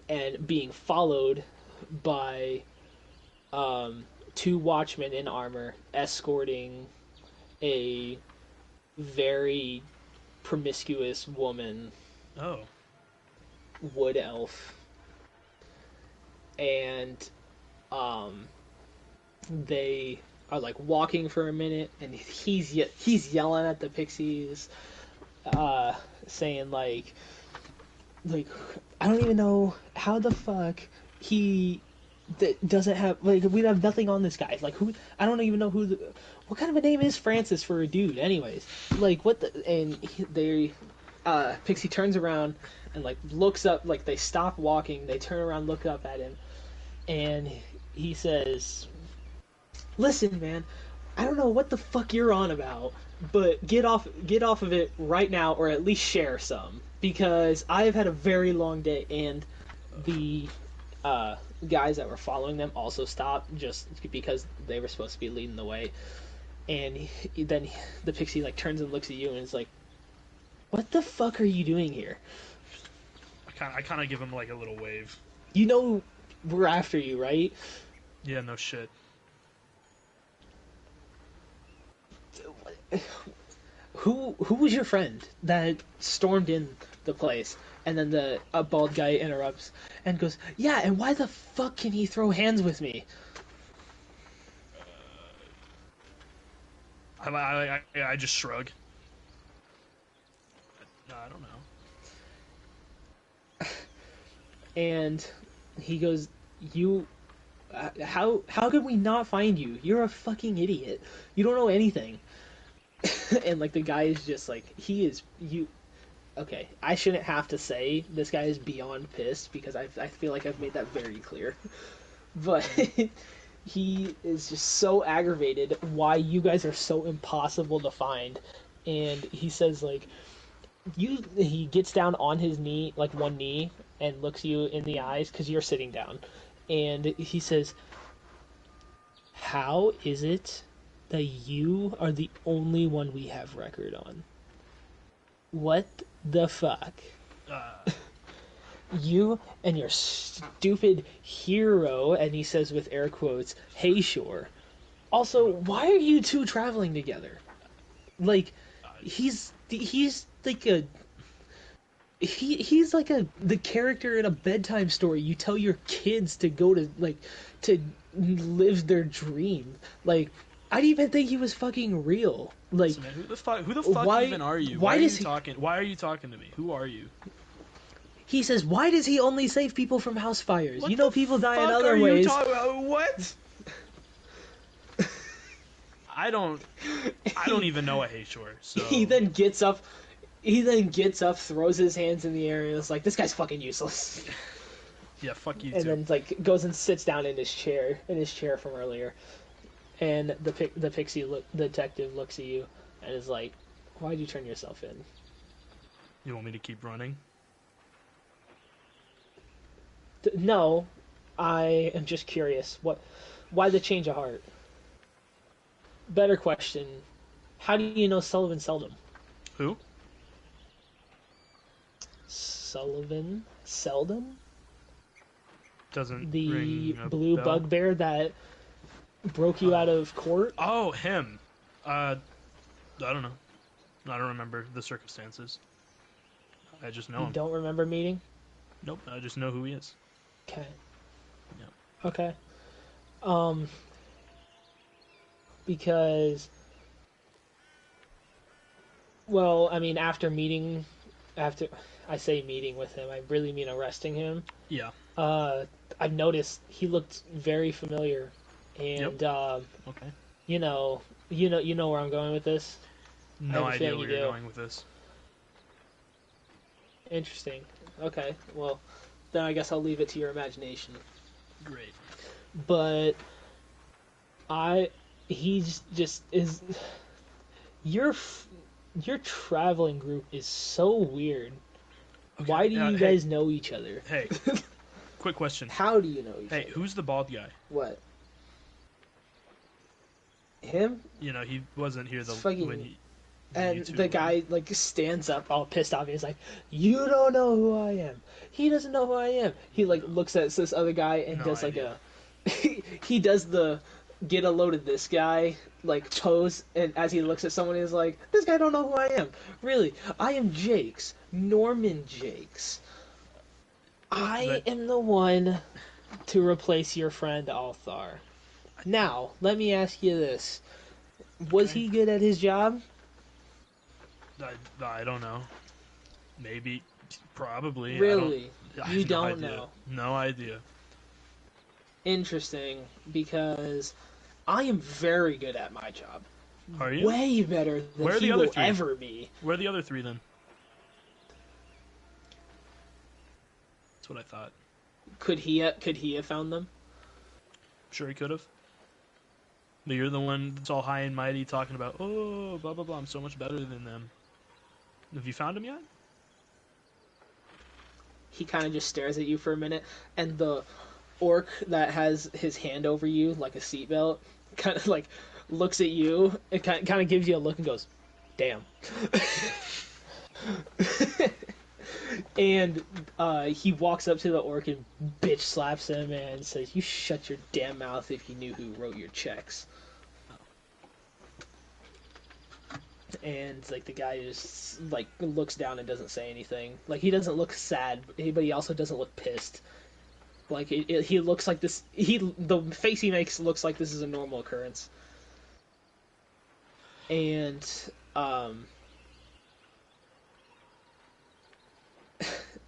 and being followed by two watchmen in armor escorting a very promiscuous woman, Oh. wood elf, and they are like walking for a minute, and he's yelling at the pixies, saying like I don't even know how the fuck he doesn't have like we have nothing on this guy. Like who I don't even know what kind of a name is Francis for a dude. Anyways, like what the and they Pixie turns around and like looks up. Like they stop walking, they turn around, look up at him, and he says, "Listen, man, I don't know what the fuck you're on about, but get off of it right now, or at least share some, because I've had a very long day." And the guys that were following them also stopped just because they were supposed to be leading the way. And then the pixie like turns and looks at you and is like, "What the fuck are you doing here?" I kind of give him like a little wave. You know we're after you, right? Yeah, no shit. Who was your friend that stormed in the place? And then the bald guy interrupts and goes, "Yeah, and why the fuck can he throw hands with me?" I just shrug. I don't know. And he goes, "You, how could we not find you? You're a fucking idiot. You don't know anything." And like the guy is just like okay, I shouldn't have to say this guy is beyond pissed because I feel like I've made that very clear. But he is just so aggravated why you guys are so impossible to find. And he says like he gets down on his knee, like one knee, and looks you in the eyes because you're sitting down. And he says, "How is it that you are the only one we have record on? What the fuck? You and your stupid hero," and he says with air quotes, "Hayshore. Also, why are you two traveling together? Like, he's like the character in a bedtime story you tell your kids to go to, like, to live their dream. Like, I didn't even think he was fucking real. Like, Listen, man, who the fuck why, even are you? Why are does you talking? Why are you talking to me? Who are you? He says, "Why does he only save people from house fires? What You know the people die in fuck other are you ways." what? I don't even know a Hayshore. So He then gets up, throws his hands in the air, and is like, "This guy's fucking useless." Yeah, fuck you And too. then like goes and sits down in his chair from earlier. And the pixie detective looks at you and is like, "Why'd you turn yourself in?" You want me to keep running? No, I am just curious. Why the change of heart? Better question. How do you know Sullivan Seldom? Who? Sullivan Seldom? Doesn't The ring a blue bell. bugbear that broke you out of court? Oh, him. I don't know. I don't remember the circumstances. I just know You him. don't remember meeting? Nope. I just know who he is. Okay. Yeah. Okay. Because, well, I mean, after I say meeting with him, I really mean arresting him. Yeah. I've noticed he looked very familiar, and Okay. you know where I'm going with this. No have a idea feeling where you you're do. going with this. Interesting. Okay, well, then I guess I'll leave it to your imagination. Great. But he's just is. Your traveling group is so weird. Okay, Why do you hey. guys know each other? Hey, quick question. How do you know each Hey, other? who's the bald guy? What? Him? You know, he wasn't here Fucking- when you And two the were. guy like stands up all pissed off. He's like, "You don't know who I am. He doesn't know who I am." He like looks at this other guy and No does like idea. he does the get a load of this guy like pose, and as he looks at someone he's like, "This guy don't know who I am. Really, I am Jakes, Norman Jakes. I But- am the one to replace your friend Althar. Now, let me ask you this. Was Okay. he good at his job? I don't know. Maybe, probably. Really? I You have no don't idea. know. No idea. Interesting, because I am very good at my job. Are you? Way better than Where are he the other will three? ever be. Where are the other three then? That's what I thought. Could he have found them? Sure, he could have. But you're the one that's all high and mighty talking about, oh, blah, blah, blah, I'm so much better than them. Have you found him yet? He kind of just stares at you for a minute, and the orc that has his hand over you like a seatbelt kind of like looks at you and kind of gives you a look and goes, "Damn." And he walks up to the orc and bitch slaps him and says, "You shut your damn mouth if you knew who wrote your checks." And like the guy just like looks down and doesn't say anything. Like he doesn't look sad, but he also doesn't look pissed. Like he looks like this. The face he makes looks like this is a normal occurrence. And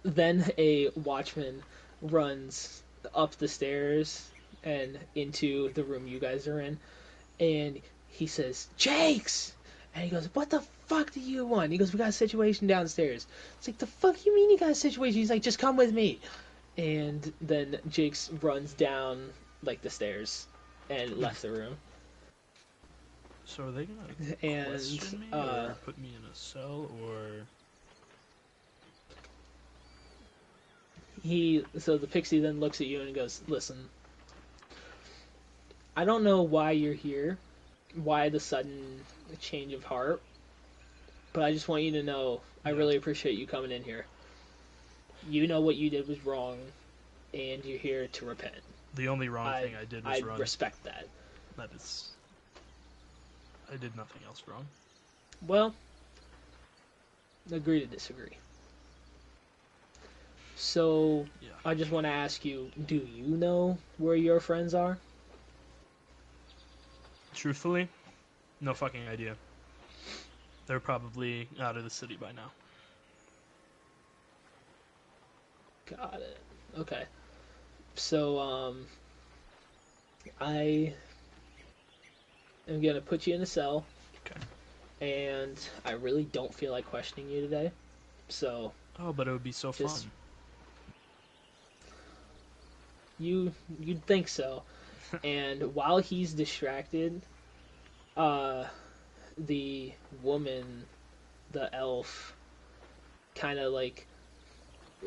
then a watchman runs up the stairs and into the room you guys are in, and he says, "Jakes!" And he goes, "What the fuck do you want?" He goes, "We got a situation downstairs." It's like, "The fuck you mean you got a situation?" He's like, "Just come with me." And then Jakes runs down like the stairs and left the room. So are they gonna And question me or put me in a cell or... so the pixie then looks at you and goes, "Listen, I don't know why you're here, why the sudden change of heart, but I just want you to know I really appreciate you coming in here. You know what you did was wrong, and you're here to repent. The only wrong thing I did was I run. respect that." That is... I did nothing else wrong. Well, agree to disagree. So, Yeah. I just want to ask you, do you know where your friends are? Truthfully, no fucking idea. They're probably out of the city by now. Got it. Okay. So, I am going to put you in a cell. Okay. And I really don't feel like questioning you today. So, Oh, but it would be so Just- fun. you'd think so. And while he's distracted, the woman, the elf, kind of like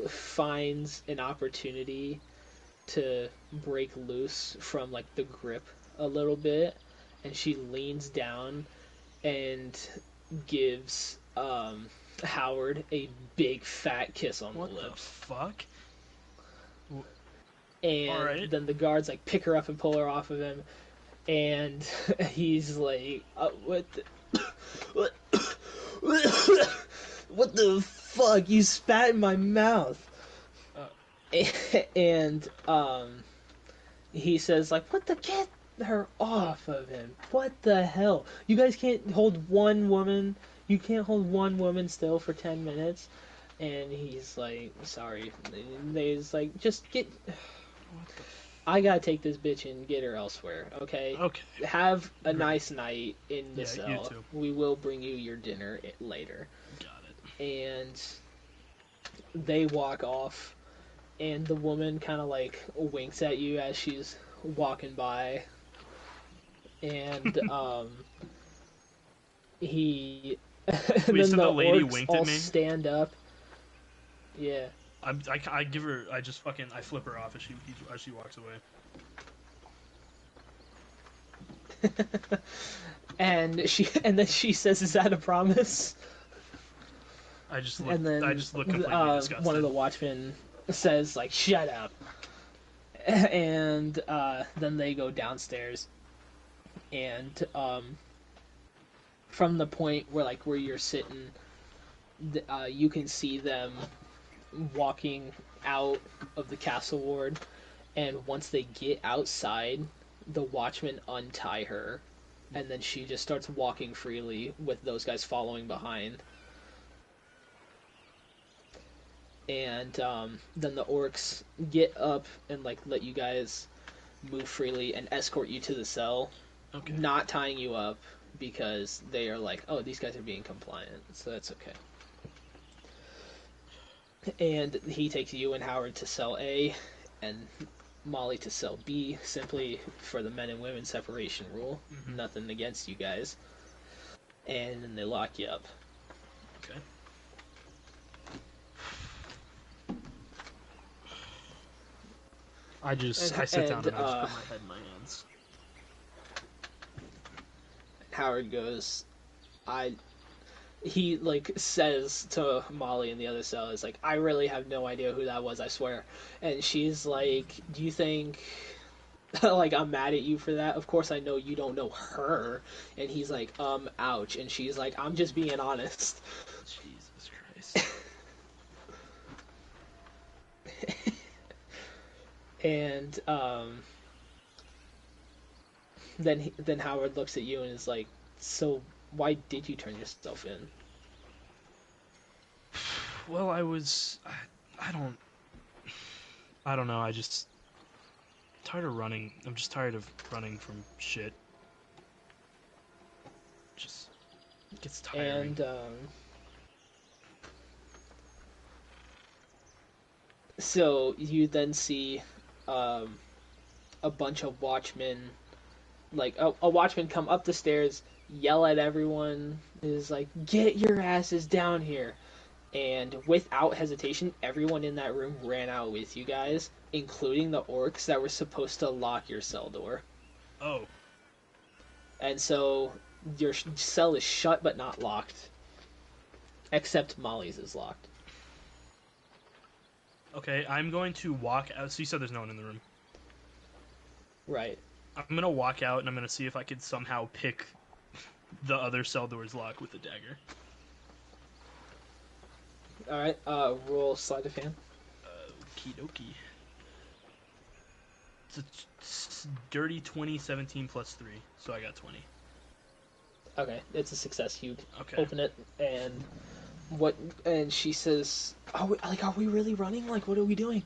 finds an opportunity to break loose from like the grip a little bit, and she leans down and gives Howard a big fat kiss on What the the lips. fuck? And Alright. then the guards like pick her up and pull her off of him, and he's like, "What the, what the fuck? You spat in my mouth." And he says like, "What the get her off of him? What the hell? You guys can't hold one woman. You can't hold one woman still for 10 minutes." And he's like, "Sorry." And he's like, "Just get. What the I gotta take this bitch and get her elsewhere, okay? Okay. Have a nice night in the Yeah, cell. you too. We will bring you your dinner later." Got it. And they walk off, and the woman kind of like winks at you as she's walking by. And he and Wait, then so the the lady orcs winked all at me? stand up. Yeah. I give her, I just fucking, I flip her off as she walks away. And then she says, "Is that a promise?" I just look, And then I just look completely disgusted. one of the watchmen says like, "Shut up." And then they go downstairs, and from the point where you're sitting, you can see them walking out of the castle ward, And once they get outside, the watchmen untie her, and then she just starts walking freely with those guys following behind. And then the orcs get up and like let you guys move freely and escort you to the cell, Okay. not tying you up because they are like, oh, these guys are being compliant, so that's okay. And he takes you and Howard to cell A, and Molly to cell B, simply for the men and women separation rule. Mm-hmm. Nothing against you guys. And then they lock you up. Okay. I sit down and I just put my head in my hands. Howard goes, he like says to Molly in the other cell, is like, I really have no idea who that was, I swear. And she's like, do you think like I'm mad at you for that? Of course I know you don't know her. And he's like, ouch. And she's like, I'm just being honest. Jesus Christ. And then Howard looks at you and is like, so why did you turn yourself in? Well, I don't know. I just tired of running. I'm just tired of running from shit. Just gets tiring. And so you then see a bunch of watchmen, like a watchman come up the stairs, yell at everyone, is like, get your asses down here. And without hesitation, everyone in that room ran out with you guys, including the orcs that were supposed to lock your cell door. Oh. And so your cell is shut but not locked. Except Molly's is locked. Okay, I'm going to walk out. So you said there's no one in the room. Right. I'm going to walk out and I'm going to see if I could somehow pick the other cell door's lock with a dagger. Alright, roll sleight of hand. Okie dokie. It's a dirty 20, 17 plus 3, so I got 20. Okay, it's a success. You Okay. open it, and she says, are we really running? Like, what are we doing?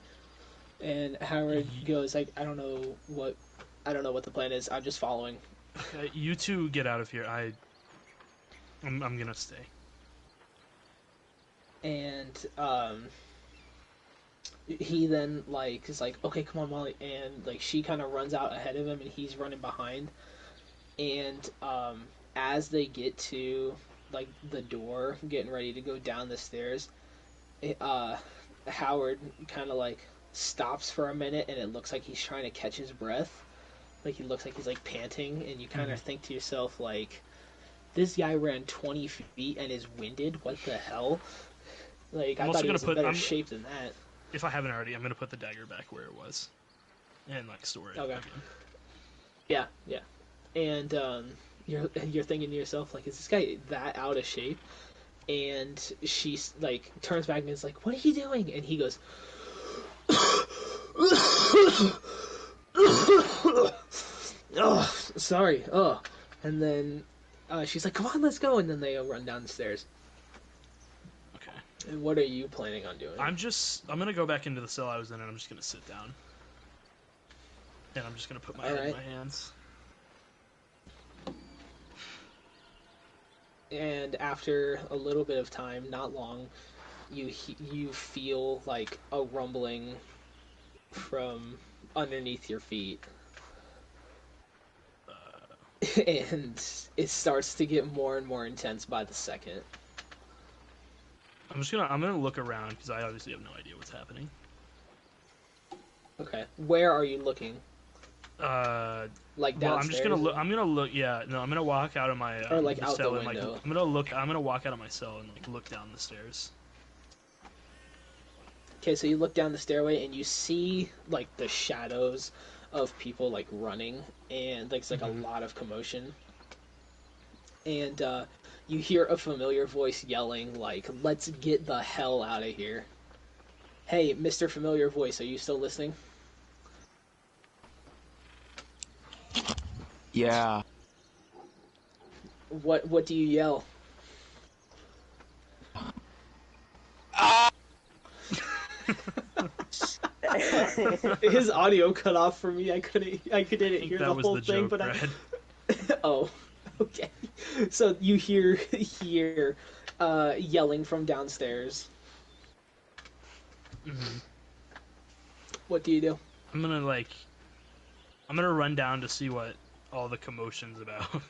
And Howard goes, like, I don't know what the plan is. I'm just following. Okay, you two get out of here. I'm gonna stay. And he then like is like, okay, come on, Molly, and like she kind of runs out ahead of him, and he's running behind. And as they get to like the door, getting ready to go down the stairs, Howard kind of like stops for a minute, and it looks like he's trying to catch his breath. Like he looks like he's like panting, and you kind of think to yourself like, this guy ran 20 feet and is winded. What the hell? Like, I thought he was in better shape than that. If I haven't already, I'm gonna put the dagger back where it was, and like store it. Okay. Again. Yeah. And you're thinking to yourself like, is this guy that out of shape? And she's like turns back and is like, what are you doing? And he goes, oh, sorry. Oh, and then she's like, come on, let's go. And then they run down the stairs. And what are you planning on doing? I'm gonna go back into the cell I was in, and I'm just gonna sit down. And I'm just gonna put my head in my hands. And after a little bit of time, not long, you feel like a rumbling from underneath your feet. And it starts to get more and more intense by the second. I'm gonna look around because I obviously have no idea what's happening. Okay, where are you looking? Like downstairs? Well, I'm just gonna look. I'm gonna look. Yeah, no, I'm gonna walk out of my or like out cell the and window. like I'm gonna walk out of my cell and like look down the stairs. Okay, so you look down the stairway and you see like the shadows of people like running, and like, it's like a lot of commotion. And you hear a familiar voice yelling like, let's get the hell out of here. Hey, Mr. Familiar Voice, are you still listening? Yeah. What do you yell? Ah! His audio cut off for me. I couldn't I hear think the that was whole the thing, joke, but Brad. Oh, okay. So you hear yelling from downstairs. hmm What do you do? I'm gonna run down to see what all the commotion's about.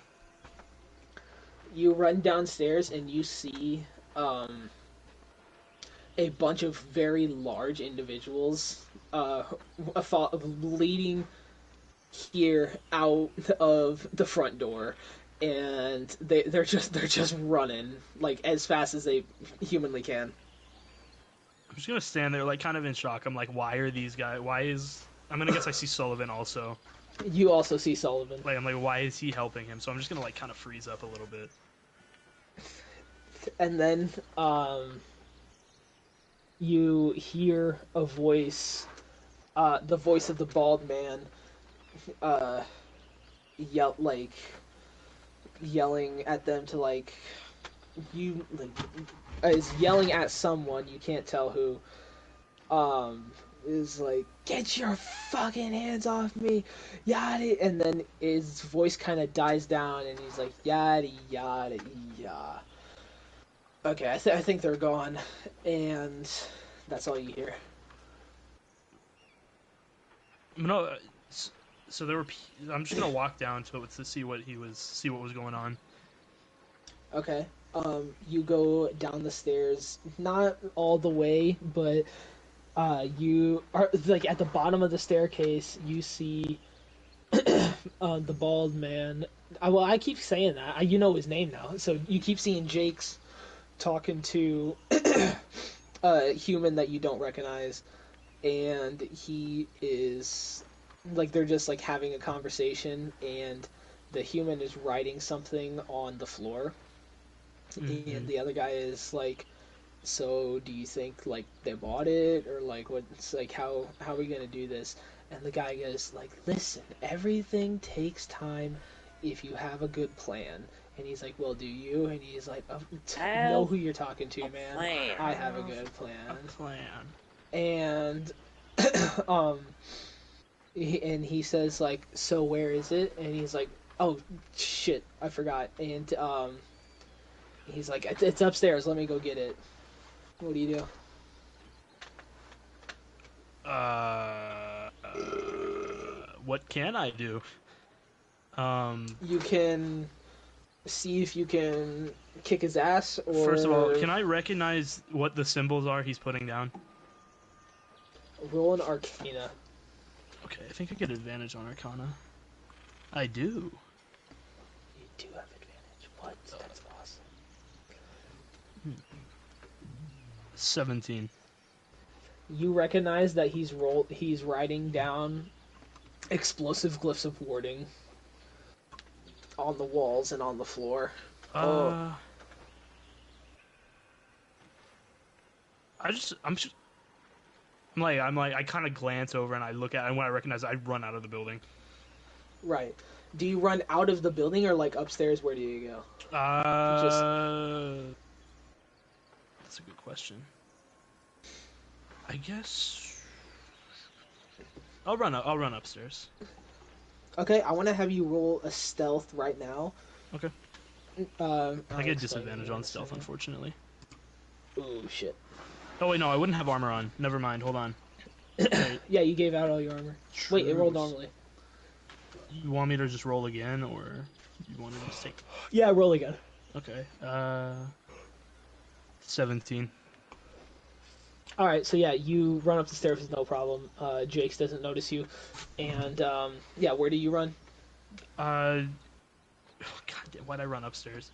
You run downstairs and you see a bunch of very large individuals leading here out of the front door, and they're just running like as fast as they humanly can. I'm just gonna stand there, like, kind of in shock. I'm like, why are these guys? Why is? I'm gonna guess I see Sullivan also. You also see Sullivan. Like, I'm like, why is he helping him? So I'm just gonna like kind of freeze up a little bit. And then you hear a voice, the voice of the bald man, uh, yelling at them to is yelling at someone, you can't tell who, is like, get your fucking hands off me, yada, and then his voice kind of dies down and he's like, yada yada yada. Okay, I think they're gone, and that's all you hear. No, so there were. I'm just gonna walk down to it to see what was going on. Okay. You go down the stairs, not all the way, but you are like at the bottom of the staircase. You see the bald man. Well, I keep saying that. You know his name now, so you keep seeing Jake's talking to a human that you don't recognize, and he is like they're just like having a conversation, and the human is writing something on the floor, and the other guy is like, so do you think like they bought it, or like what's like how are we gonna do this? And the guy goes like, listen, everything takes time if you have a good plan. And he's like, well, do you? And he's like, know who you're talking to, man. Plan. I have a good plan. A plan. And he says like, so where is it? And he's like, oh shit, I forgot. And he's like, it's upstairs, let me go get it. What do you do? What can I do? You can see if you can kick his ass, or First of all, can I recognize what the symbols are he's putting down? roll an Arcana. Okay, I think I get advantage on Arcana. I do. You do have advantage. What? That's awesome. 17. You recognize that he's writing down explosive glyphs of warding on the walls and on the floor. I'm like, I kind of glance over and I look at it, and when I recognize it, I run out of the building. Right. Do you run out of the building or like upstairs? Where do you go? That's a good question. I guess I'll run upstairs. Okay, I want to have you roll a stealth right now. Okay. I get disadvantage on stealth, unfortunately. Oh shit. Oh wait, no, I wouldn't have armor on. Never mind. Hold on. Yeah, you gave out all your armor. Wait, it rolled normally. You want me to just roll again, or you want to just take? Yeah, roll again. Okay. 17. All right, so yeah, you run up the stairs with no problem. Jakes doesn't notice you, and yeah, where do you run? God damn, why'd I run upstairs?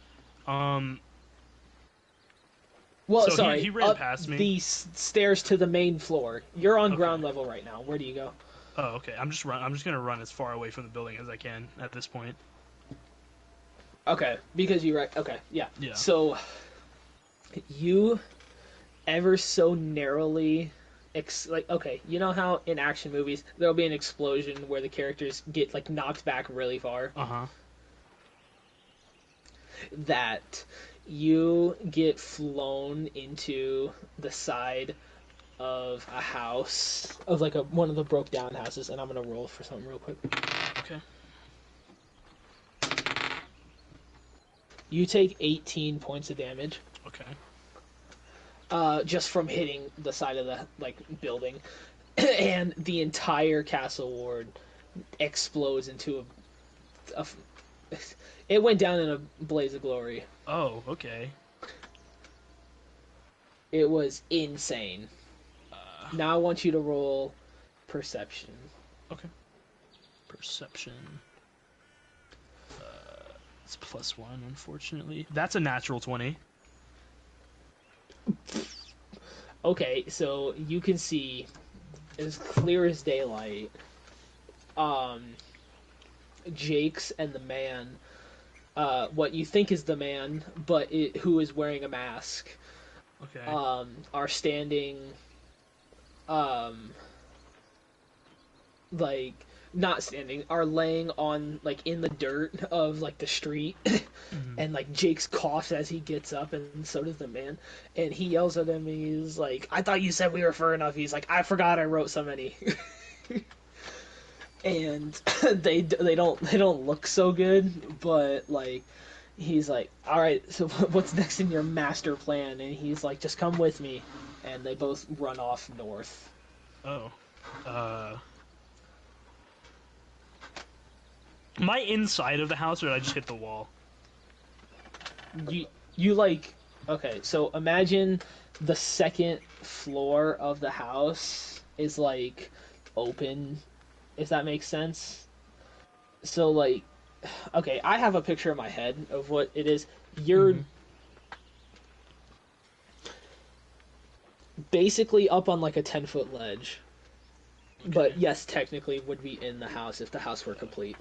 Well, So sorry, he ran up past me. the stairs to the main floor. You're on Okay. ground level right now. Where do you go? Oh, okay. I'm just gonna run as far away from the building as I can at this point. Okay, because okay, yeah. Yeah. So you ever so narrowly okay, you know how in action movies there'll be an explosion where the characters get like knocked back really far? Uh-huh. That you get flown into the side of a house of like one of the broke down houses, and I'm gonna roll for something real quick. Okay. You take 18 points of damage. Okay. Just from hitting the side of the like building, and the entire castle ward explodes into a it went down in a blaze of glory. Oh, okay. It was insane. Now I want you to roll perception. Okay. Perception. It's +1, unfortunately. That's a natural 20. Okay, so you can see as clear as daylight. Jake's and the man, what you think is the man, but who is wearing a mask, Okay. are standing, like not standing, are laying on like in the dirt of like the street, and like Jake's coughs as he gets up, and so does the man, and he yells at him. And he's like, "I thought you said we were fur enough." He's like, "I forgot I wrote so many." And they don't look so good, but like he's like, "All right, so what's next in your master plan?" And he's like, "Just come with me," and they both run off north. Oh. Am I inside of the house, or did I just hit the wall? You like, okay, so imagine the second floor of the house is like open, if that makes sense. So like, okay, I have a picture in my head of what it is. You're basically up on like a 10-foot ledge. Okay. But yes, technically would be in the house if the house were complete.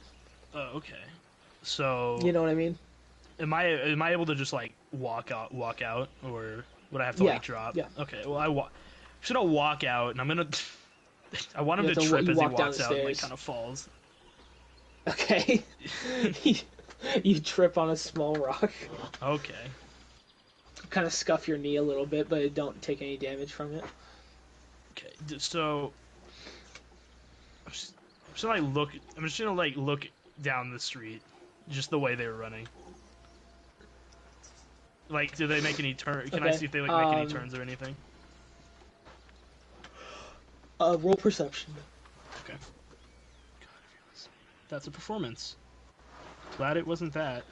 Oh, okay. So You know what I mean? am I able to just like walk out, or would I have to Yeah, like drop? yeah. Okay. Well, should I walk out, and I'm gonna. I want him You to have to trip as he walk down walks the out and like stairs. kind of falls. Okay. You trip on a small rock. Okay. Kind of scuff your knee a little bit, but don't take any damage from it. Okay. So. I'm just gonna like look down the street, just the way they were running. Like, do they make any turn? Can I Okay, see if they like make any turns or anything? Roll perception. Okay. That's a performance. Glad it wasn't that.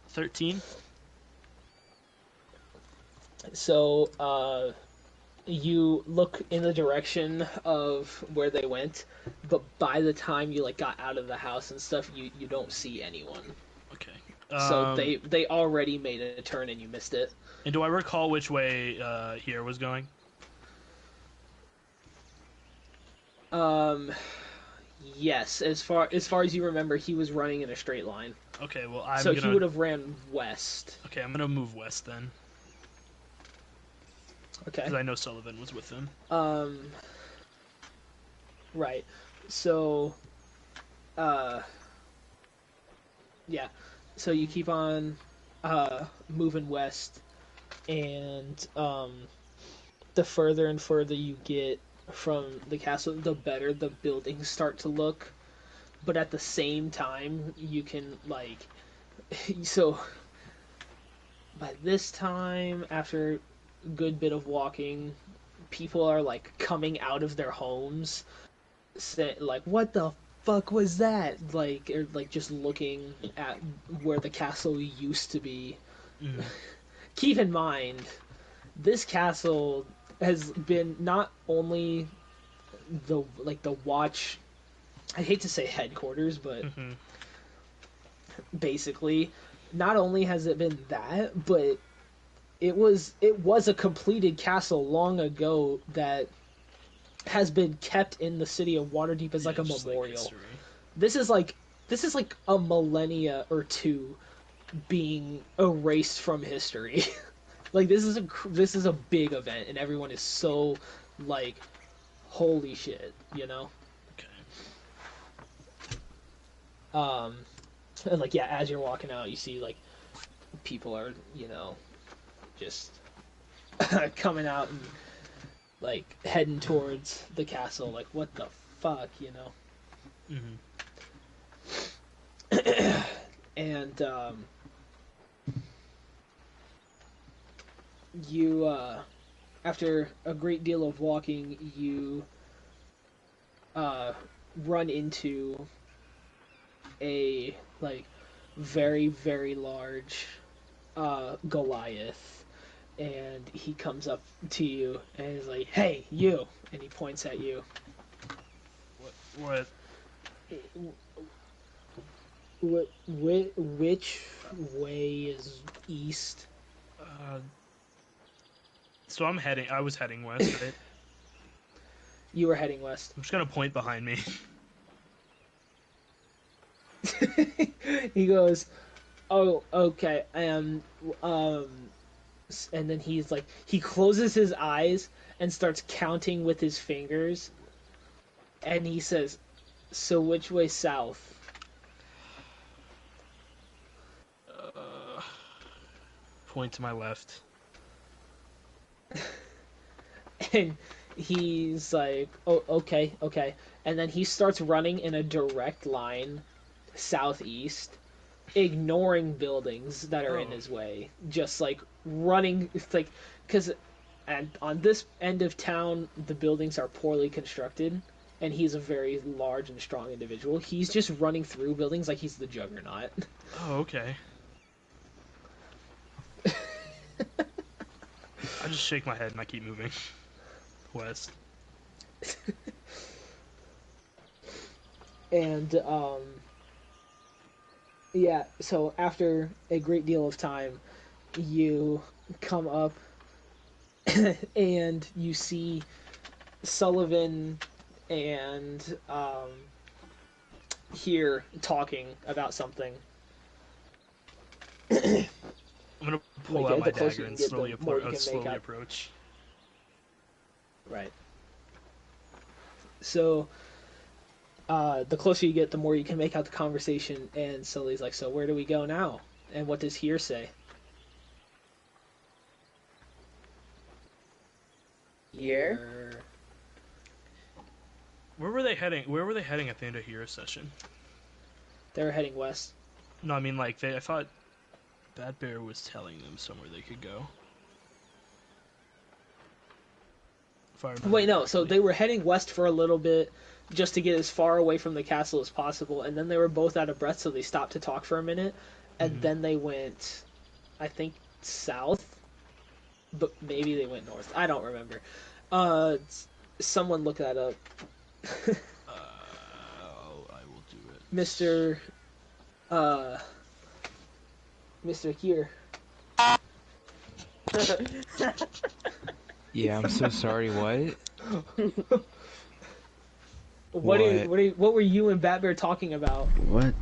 13. So, you look in the direction of where they went, but by the time you like got out of the house and stuff, you don't see anyone. Okay. So they already made a turn and you missed it. And do I recall which way here was going? Yes, as far as you remember, he was running in a straight line. Okay. Well, He would have ran west. Okay, I'm gonna move west then, Okay. because I know Sullivan was with them. Right. So, yeah. So you keep on moving west, and the further and further you get from the castle, the better the buildings start to look. But at the same time, you can like, so by this time, after a good bit of walking, people are like coming out of their homes, like, "What the fuck was that?" Like, or like just looking at where the castle used to be. Mm. Keep in mind, this castle has been not only the watch. I hate to say headquarters, but basically, not only has it been that, but it was a completed castle long ago that has been kept in the city of Waterdeep as like a memorial. History. This is like a millennia or two being erased from history. Like this is a big event, and everyone is so like, holy shit, you know. Okay. And like yeah, as you're walking out, you see like people are just coming out and like heading towards the castle. Like what the fuck, you know. Mm-hmm. And you after a great deal of walking, you run into a like very very large Goliath, and he comes up to you and is like, "Hey, you!" and he points at you. What? Which way is east? So I was heading west, right? You were heading west. I'm just gonna point behind me. He goes, "Oh, okay." And then he's like, he closes his eyes and starts counting with his fingers, and he says, "So which way south?" Point to my left. And he's like, "Oh, okay, okay." And then he starts running in a direct line southeast, ignoring buildings that are in his way, just like running. It's like, because and on this end of town the buildings are poorly constructed, and he's a very large and strong individual. He's just running through buildings like he's the Juggernaut. Oh, okay. I just shake my head and I keep moving west. And yeah, so after a great deal of time, you come up and you see Sullivan and here talking about something. I'm gonna pull Like, out my the closer dagger you and get, the more you can slowly make out. approach. Right. So, the closer you get, the more you can make out the conversation, and Sully's like, "So where do we go now? And what does here say?" Here? Where were they heading? Where were they heading at the end of Hero's session? They were heading west. No, I mean like I thought Bad Bear was telling them somewhere they could go. If I remember Wait, no. So correctly. they were heading west for a little bit, just to get as far away from the castle as possible, and then they were both out of breath, so they stopped to talk for a minute, and then they went, I think, south, but maybe they went north. I don't remember. Someone look that up. I will do it. Mr. Mr. Here. Yeah, I'm so sorry. What? What were you and Bat Bear talking about? What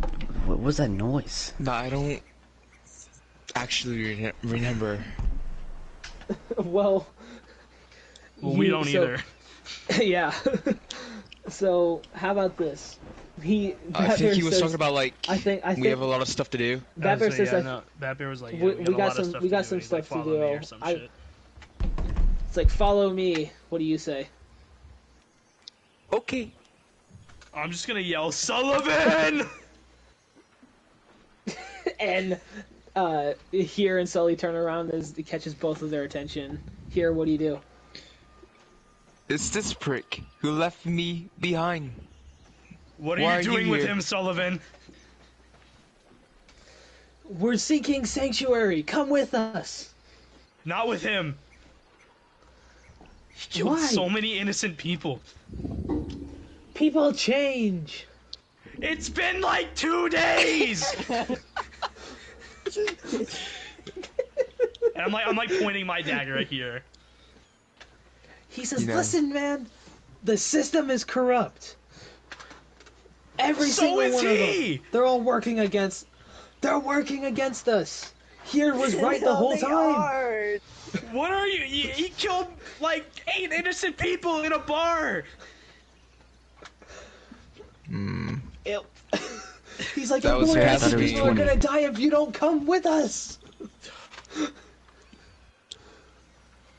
was that noise? No, I don't actually remember. Well, we don't either. Yeah. So how about this? I Bat think Bear he was says, talking about like I think we have a lot of stuff to do. Bat Bear So, says yeah, that no, Bad Bear was like, yeah, we we got a lot of stuff we to got do. some He's like, stuff to follow me do. or some I- shit. It's like, follow me. What do you say? Okay. I'm just gonna yell, Sullivan! And Here and Sully turn around as it catches both of their attention. Here, what do you do? It's this prick who left me behind. What Why are are you you doing with here? him, Sullivan? We're seeking sanctuary. Come with us. Not with him. He killed Why? so many innocent people. People change. It's been like 2 days. And I'm like pointing my dagger right here. He says, You know. "Listen, man, the system is corrupt. Every So single is one of he! them. They're all working against. They're working against us. Here was right the No, whole they time. are. What are you? He killed like 8 innocent people in a bar. It, he's like, That "Oh, was more past innocent me. people are gonna die if you don't come with us."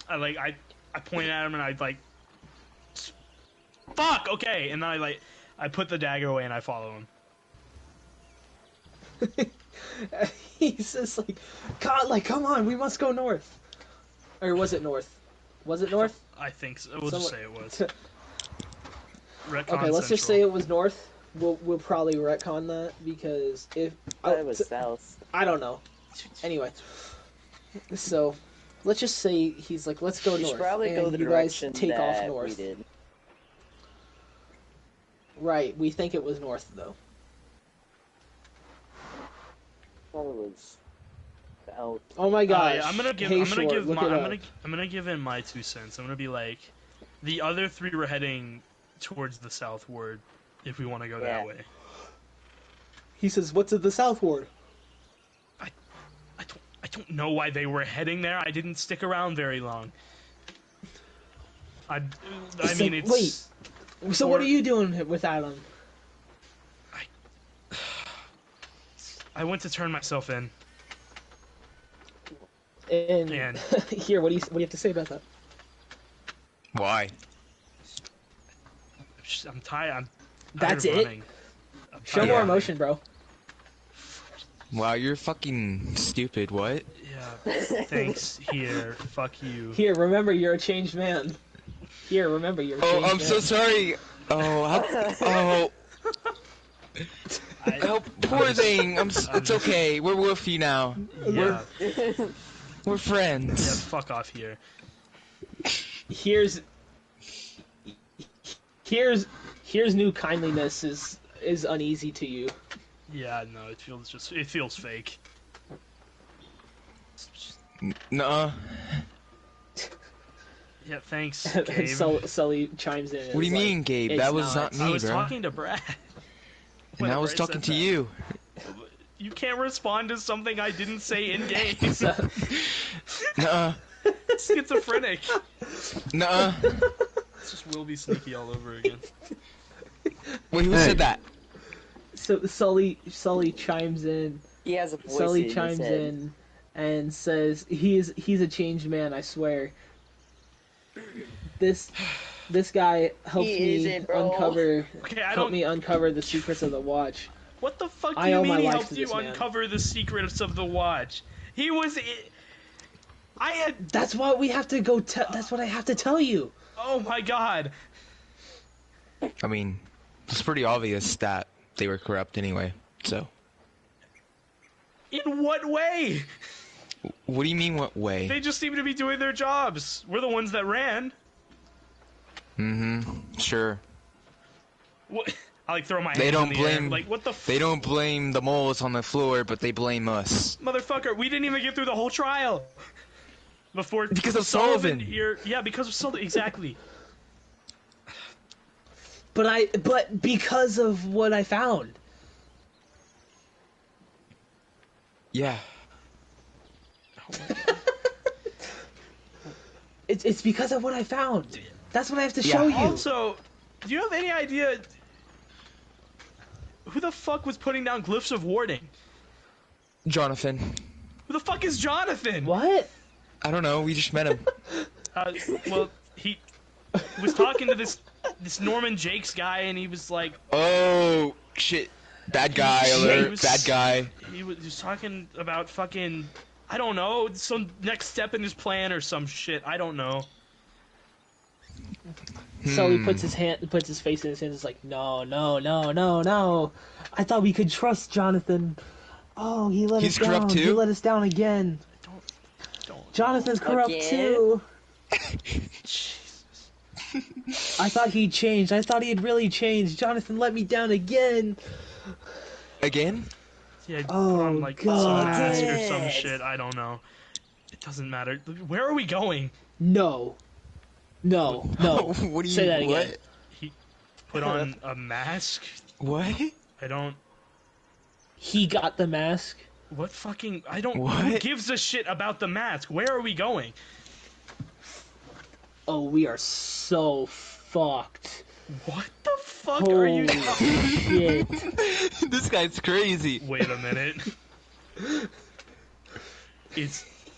I pointed at him and I like, fuck, okay, and then I put the dagger away and I follow him. He's just like, God, like, come on, we must go north. Or was it north? Was it north? I think so. We'll just say it was. Retcon Okay, let's just Central. say it was north. We'll probably retcon that because if I thought it was south. I don't know. Anyway, so let's just say he's like, let's go We north. should probably and go the you guys direction take off that we north. did. Right, we think it was north though. I thought it was south. Oh my gosh! Yeah, I'm gonna give in my 2 cents. I'm gonna be like, the other 3 were heading towards the southward, if we want to go that way. He says, "What's at the southward?" I don't know why they were heading there. I didn't stick around very long. I mean, it's... Wait. So what are you doing with Adam? I went to turn myself in. And here, what do you have to say about that? Why? I'm tired. I'm tired That's of it? running. Show more emotion, bro. Wow, you're fucking stupid. What? Yeah. Thanks. Here. Fuck you. Here, remember, you're a changed man. Here, remember, you're a changed man. I'm so sorry. Oh, poor thing. It's okay. We're with you now. Yeah. We're friends. Yeah. Fuck off here. Here's new kindliness is uneasy to you. Yeah. No. It feels fake. Nuh-uh. Yeah. Thanks, And Gabe. Sully chimes in. And What do you is like, mean, Gabe? "It's That was not me, I was bro. talking to Brad. And I was Whenever talking said to that. you. You can't respond to something I didn't say in game. Nuh-uh. Schizophrenic. Nuh-uh. It's just Will be sneaky all over again. Wait, who said that? So Sully chimes in. He has a voice Sully in his chimes head. in and says he's a changed man, I swear. This guy helped He me isn't, bro. uncover the secrets of the watch. What the fuck do I you owe my mean he life helped to you this man. uncover the secrets of the watch? He was... I had... That's what we have to go that's what I have to tell you. Oh my god. I mean, it's pretty obvious that they were corrupt anyway, so. In what way? What do you mean, what way? They just seem to be doing their jobs. We're the ones that ran. Sure. What? I like throw my They hands don't in the air. blame. Like, what the They don't blame the moles on the floor, but they blame us. Motherfucker, we didn't even get through the whole trial. Before... Because of Sullivan. Yeah, because of Sullivan. Exactly. But because of what I found. Yeah. It's because of what I found. That's what I have to show you. Also, do you have any idea who the fuck was putting down glyphs of warding? Jonathan. Who the fuck is Jonathan? What? I don't know, we just met him. Well, he was talking to this Norman Jakes guy, and he was like, Oh, shit. Bad guy alert, bad guy. He was talking about fucking, I don't know, some next step in his plan or some shit. I don't know. Sully puts his face in his hands. It's like, no. I thought we could trust Jonathan. Oh, he let us down. Corrupt too? He let us down again. Don't. Jonathan's corrupt Again? too. Jesus. I thought he'd changed. I thought he had really changed. Jonathan let me down again. Again? Yeah, Oh, put on, like, God. some mask or some shit. I don't know. It doesn't matter. Where are we going? No. What do you Say that what? again. He put on a mask? What? I don't... He got the mask. What fucking... I don't... What? Who gives a shit about the mask? Where are we going? Oh, we are so fucked. What the fuck are you? Shit. This guy's crazy. Wait a minute.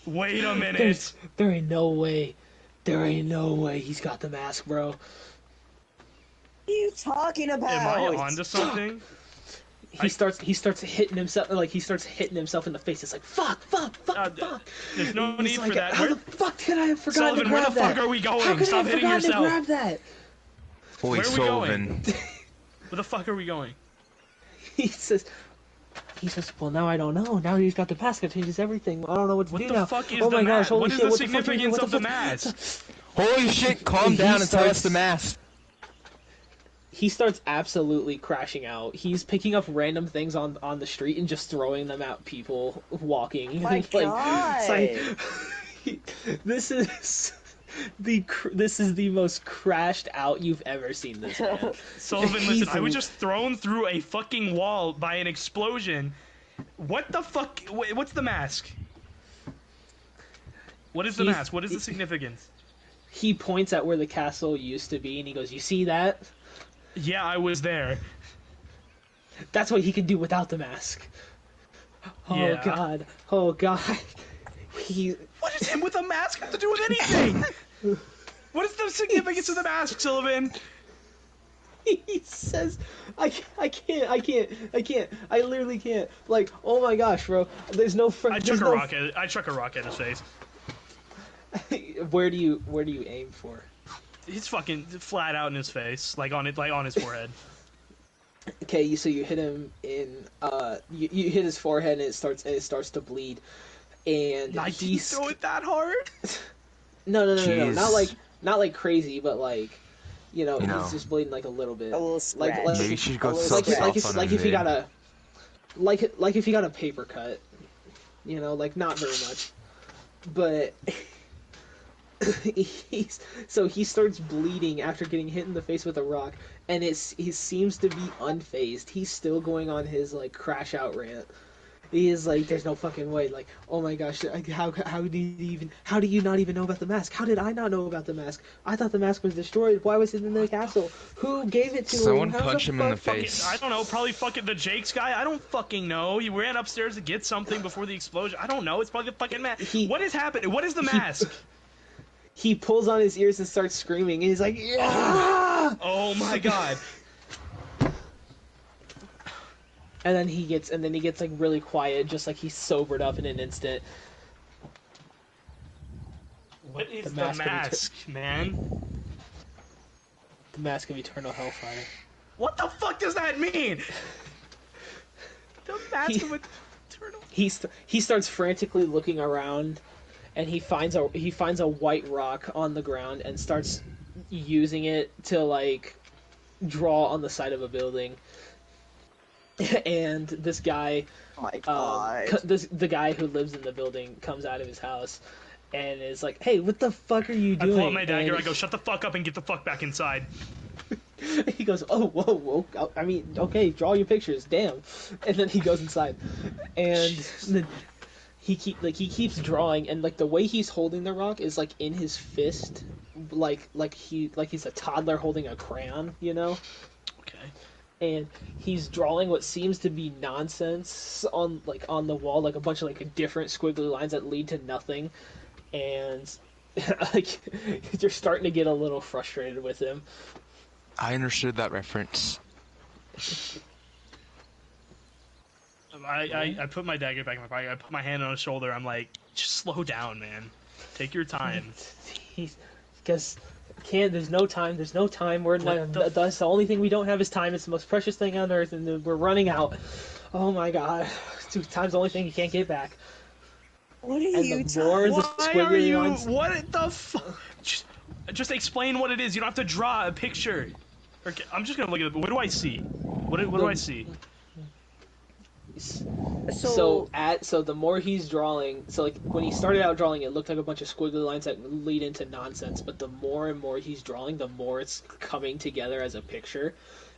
Wait a minute. There ain't no way. There ain't no way he's got the mask, bro. What are you talking about? Am I onto something? He starts hitting himself, like he starts hitting himself in the face. It's like fuck. There's no He's need like, for that. How the fuck did I have forgotten Sullivan, to grab where the that? fuck are we going? How could Stop I hitting have forgotten yourself. to grab that? Boy, Where are we Sullivan. Where the fuck are we going? He says, well, now I don't know. Now he's got the mask. It changes everything. I don't know what to do now. What the fuck is oh the my gosh, mask? holy What is shit, the what the fuck are you doing? significance What of the fuck? mask? Holy shit, calm He down and tell us starts- the mask. He starts absolutely crashing out. He's picking up random things on the street and just throwing them at people walking. My God. This is the most crashed out you've ever seen this man. Sullivan, He's listen, I was just thrown through a fucking wall by an explosion. What the fuck? What's the mask? What is the mask? What is the significance? He points at where the castle used to be and he goes, "You see that? Yeah, I was there. That's what he can do without the mask." Oh Yeah. god. Oh god. He What does him with a mask have to do with anything? What is the significance of the mask, Sullivan? he says, I can't, I literally can't. Like, oh my gosh, bro. There's no I chuck a rock at his face. Where do you aim for? He's fucking flat out in his face, like on his forehead. Okay, so you hit him in you hit his forehead and it starts to bleed. And I didn't throw it that hard. No. Jeez. Not like crazy, but like You know. he's just bleeding like a little bit. A little scratch. Like Maybe you should go Like- suck like off on if him, you got man. if you got a paper cut, you know, like not very much, but he starts bleeding after getting hit in the face with a rock, and he seems to be unfazed. He's still going on his like crash out rant. He is like, there's no fucking way. Like, oh my gosh, how do you not even know about the mask? How did I not know about the mask? I thought the mask was destroyed. Why was it in the castle? Who gave it to him? Someone How punch him in the fuck- face. I don't know, probably fucking the Jake's guy. I don't fucking know. He ran upstairs to get something before the explosion. I don't know. It's probably the fucking mask. What is happening? What is the mask? He pulls on his ears and starts screaming. And he's like, yeah! Oh my god. And then he gets like really quiet, just like he's sobered up in an instant. What is The the mask mask, of man? The mask of eternal hellfire. What the fuck does that mean? The mask He- of eternal. He starts frantically looking around, and he finds a white rock on the ground and starts using it to like draw on the side of a building. And this guy, Oh my God. the guy who lives in the building comes out of his house and is like, "Hey, what the fuck are you I doing?" pull out my dagger. And I go, shut the fuck up and get the fuck back inside. he goes, "Oh, whoa. I mean, okay, draw your pictures, damn." And then he goes inside, and then he keeps drawing, and like the way he's holding the rock is like in his fist, like he's a toddler holding a crayon, you know. Okay. And he's drawing what seems to be nonsense on the wall, like a bunch of like different squiggly lines that lead to nothing, and like you're starting to get a little frustrated with him. I understood that reference. I put my dagger back in my pocket. I put my hand on his shoulder. I'm like, just slow down, man. Take your time. Because there's no time. We're What not, that's the only thing we don't have is time. It's the most precious thing on earth, and we're running out. Oh my god, time's the only thing you can't get back. What are And you the more the Why are squiggly you? lines, What the fuck? Just explain what it is. You don't have to draw a picture. Okay, I'm just gonna look at it. What do I see? What do I see? So the more he's drawing, so like when he started out drawing, it looked like a bunch of squiggly lines that lead into nonsense. But the more and more he's drawing, the more it's coming together as a picture.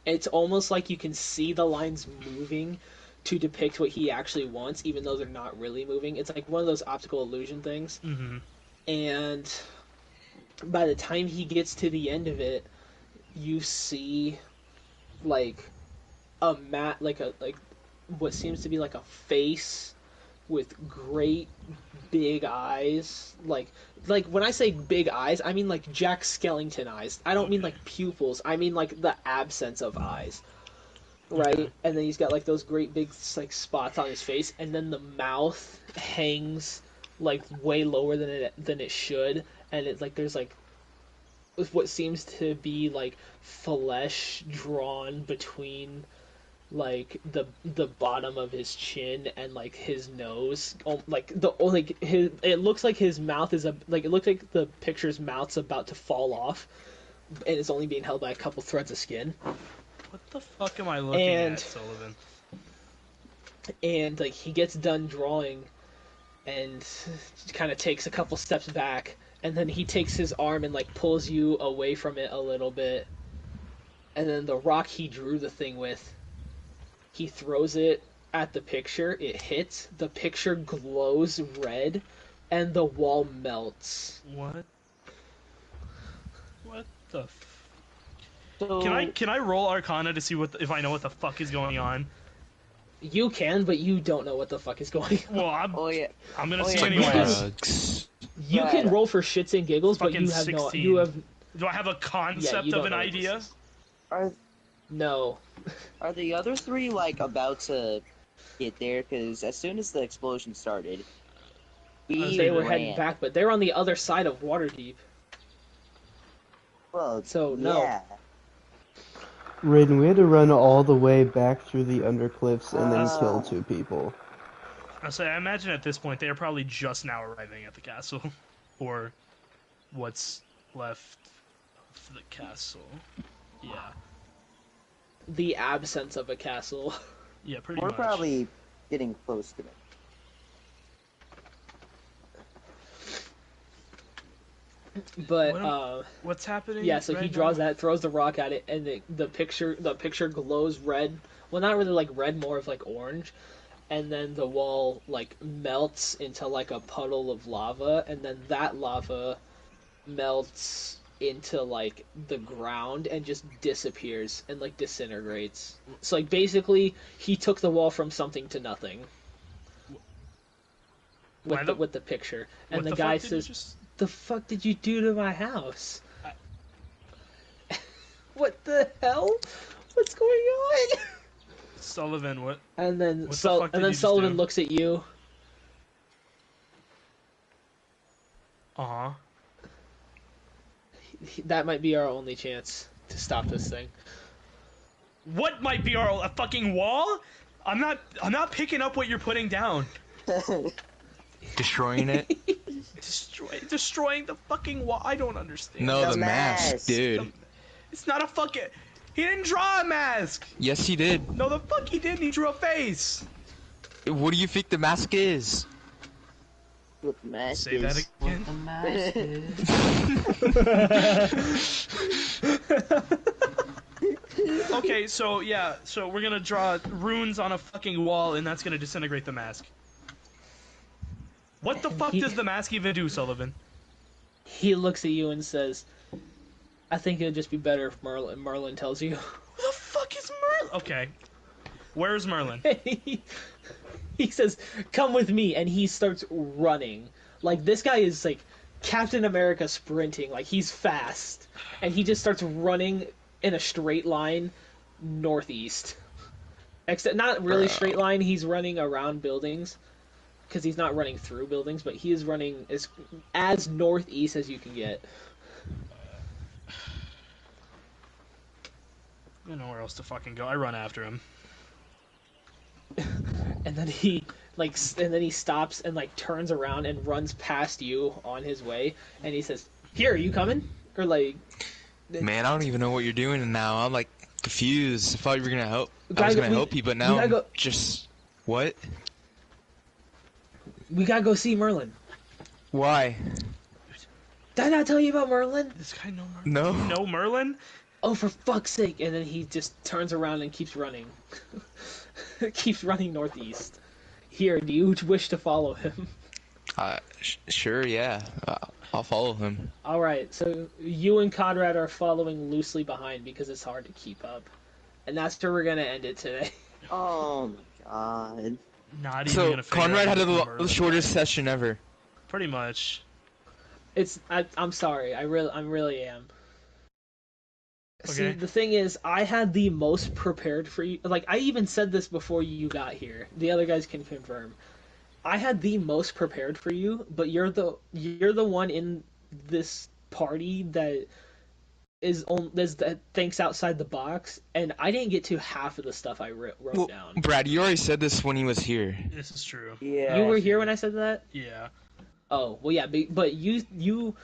It's almost like you can see the lines moving to depict what he actually wants, even though they're not really moving. It's like one of those optical illusion things. Mm-hmm. And by the time he gets to the end of it, you see like like what seems to be like a face with great big eyes. Like when I say big eyes, I mean like Jack Skellington eyes. I don't mean like pupils. I mean like the absence of eyes. Right? Okay. And then he's got like those great big like spots on his face, and then the mouth hangs like way lower than it should, and it's like there's like what seems to be like flesh drawn between like the bottom of his chin and like his nose. It looks like his mouth is it looks like the picture's mouth's about to fall off, and it's only being held by a couple threads of skin. What the fuck am I looking at, Sullivan? And like he gets done drawing and kind of takes a couple steps back, and then he takes his arm and like pulls you away from it a little bit, and then the rock he drew the thing with, he throws it at the picture. It hits, the picture glows red, and the wall melts. What the So, Can I roll Arcana to see if I know what the fuck is going on? You can, but you don't know what the fuck is going on. Well, I'm gonna see yeah. anyways. Drugs. You can roll for shits and giggles, but Fucking you have 16. Do I have a concept you don't of an know what idea? this is. are No. the other three like about to get there? Because as soon as the explosion started, They were ran. heading back, but they're on the other side of Waterdeep. Well, So, no. Yeah. Raiden, we had to run all the way back through the undercliffs and then kill 2 people. I imagine at this point they are probably just now arriving at the castle, or what's left of the castle. Yeah, The absence of a castle. yeah, pretty We're much. probably getting close to it. But What's happening? yeah, so he right draws now? that, throws the rock at it, and the picture glows red. Well, not really like red, more of like orange. And then the wall like melts into like a puddle of lava, and then that lava melts into like the ground and just disappears and like disintegrates. So like basically he took the wall from something to nothing. With the picture. And What the the guy fuck did you says, just- "The fuck did you do to my house?" What the hell? What's going on? Sullivan, what? And then What the fuck did you just Sullivan do? looks at you. Uh-huh. That might be our only chance to stop this thing. What might be a fucking wall? I'm not picking up what you're putting down. Destroying it? Destroying the fucking wall. I don't understand. No, The the mask, mask. dude. It's not a fucking... He didn't draw a mask! Yes, he did. No, the fuck he didn't. He drew a face. What do you think the mask is? What the mask Say is. that again. The mask is... Okay, so yeah, so we're gonna draw runes on a fucking wall, and that's gonna disintegrate the mask. What the fuck does the mask even do, Sullivan? He looks at you and says, "I think it'd just be better if Merlin tells you." Who the fuck is Merlin? Okay. Where's Merlin? He says, "Come with me," and he starts running. Like, this guy is like Captain America sprinting. Like, he's fast, and he just starts running in a straight line northeast. Except not really straight line. He's running around buildings because he's not running through buildings, but he is running as northeast as you can get. I don't know where else to fucking go. I run after him. And then he stops and like turns around and runs past you on his way, and he says, "Here, are you coming?" Or like, Man, I don't even know what you're doing now. I'm like confused. I thought you were gonna help. I Gotta was go- gonna help you, but now gotta go- just what? "We gotta go see Merlin." Why? Did I not tell you about Merlin? This guy know Merlin? No. You know Merlin? Oh, for fuck's sake! And then he just turns around and keeps running. Keeps running northeast. Here, do you wish to follow him? Sure, yeah. I'll follow him. All right, so you and Conrad are following loosely behind because it's hard to keep up, and that's where we're gonna end it today. Oh my god. Not even So gonna figure Conrad out had how to the shortest session ever. Pretty much. I'm sorry, I really am. See, Okay. the thing is, I had the most prepared for you. Like, I even said this before you got here. The other guys can confirm. I had the most prepared for you, but you're the one in this party that that thinks outside the box, and I didn't get to half of the stuff I wrote Well, down. Brad, you already said this when he was here. This is true. Yeah. You were here when I said that? Yeah. Oh, well, yeah, but you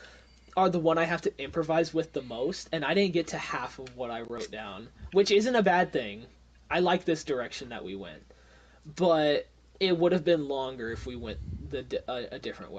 are the one I have to improvise with the most, and I didn't get to half of what I wrote down, which isn't a bad thing. I like this direction that we went, but it would have been longer if we went a different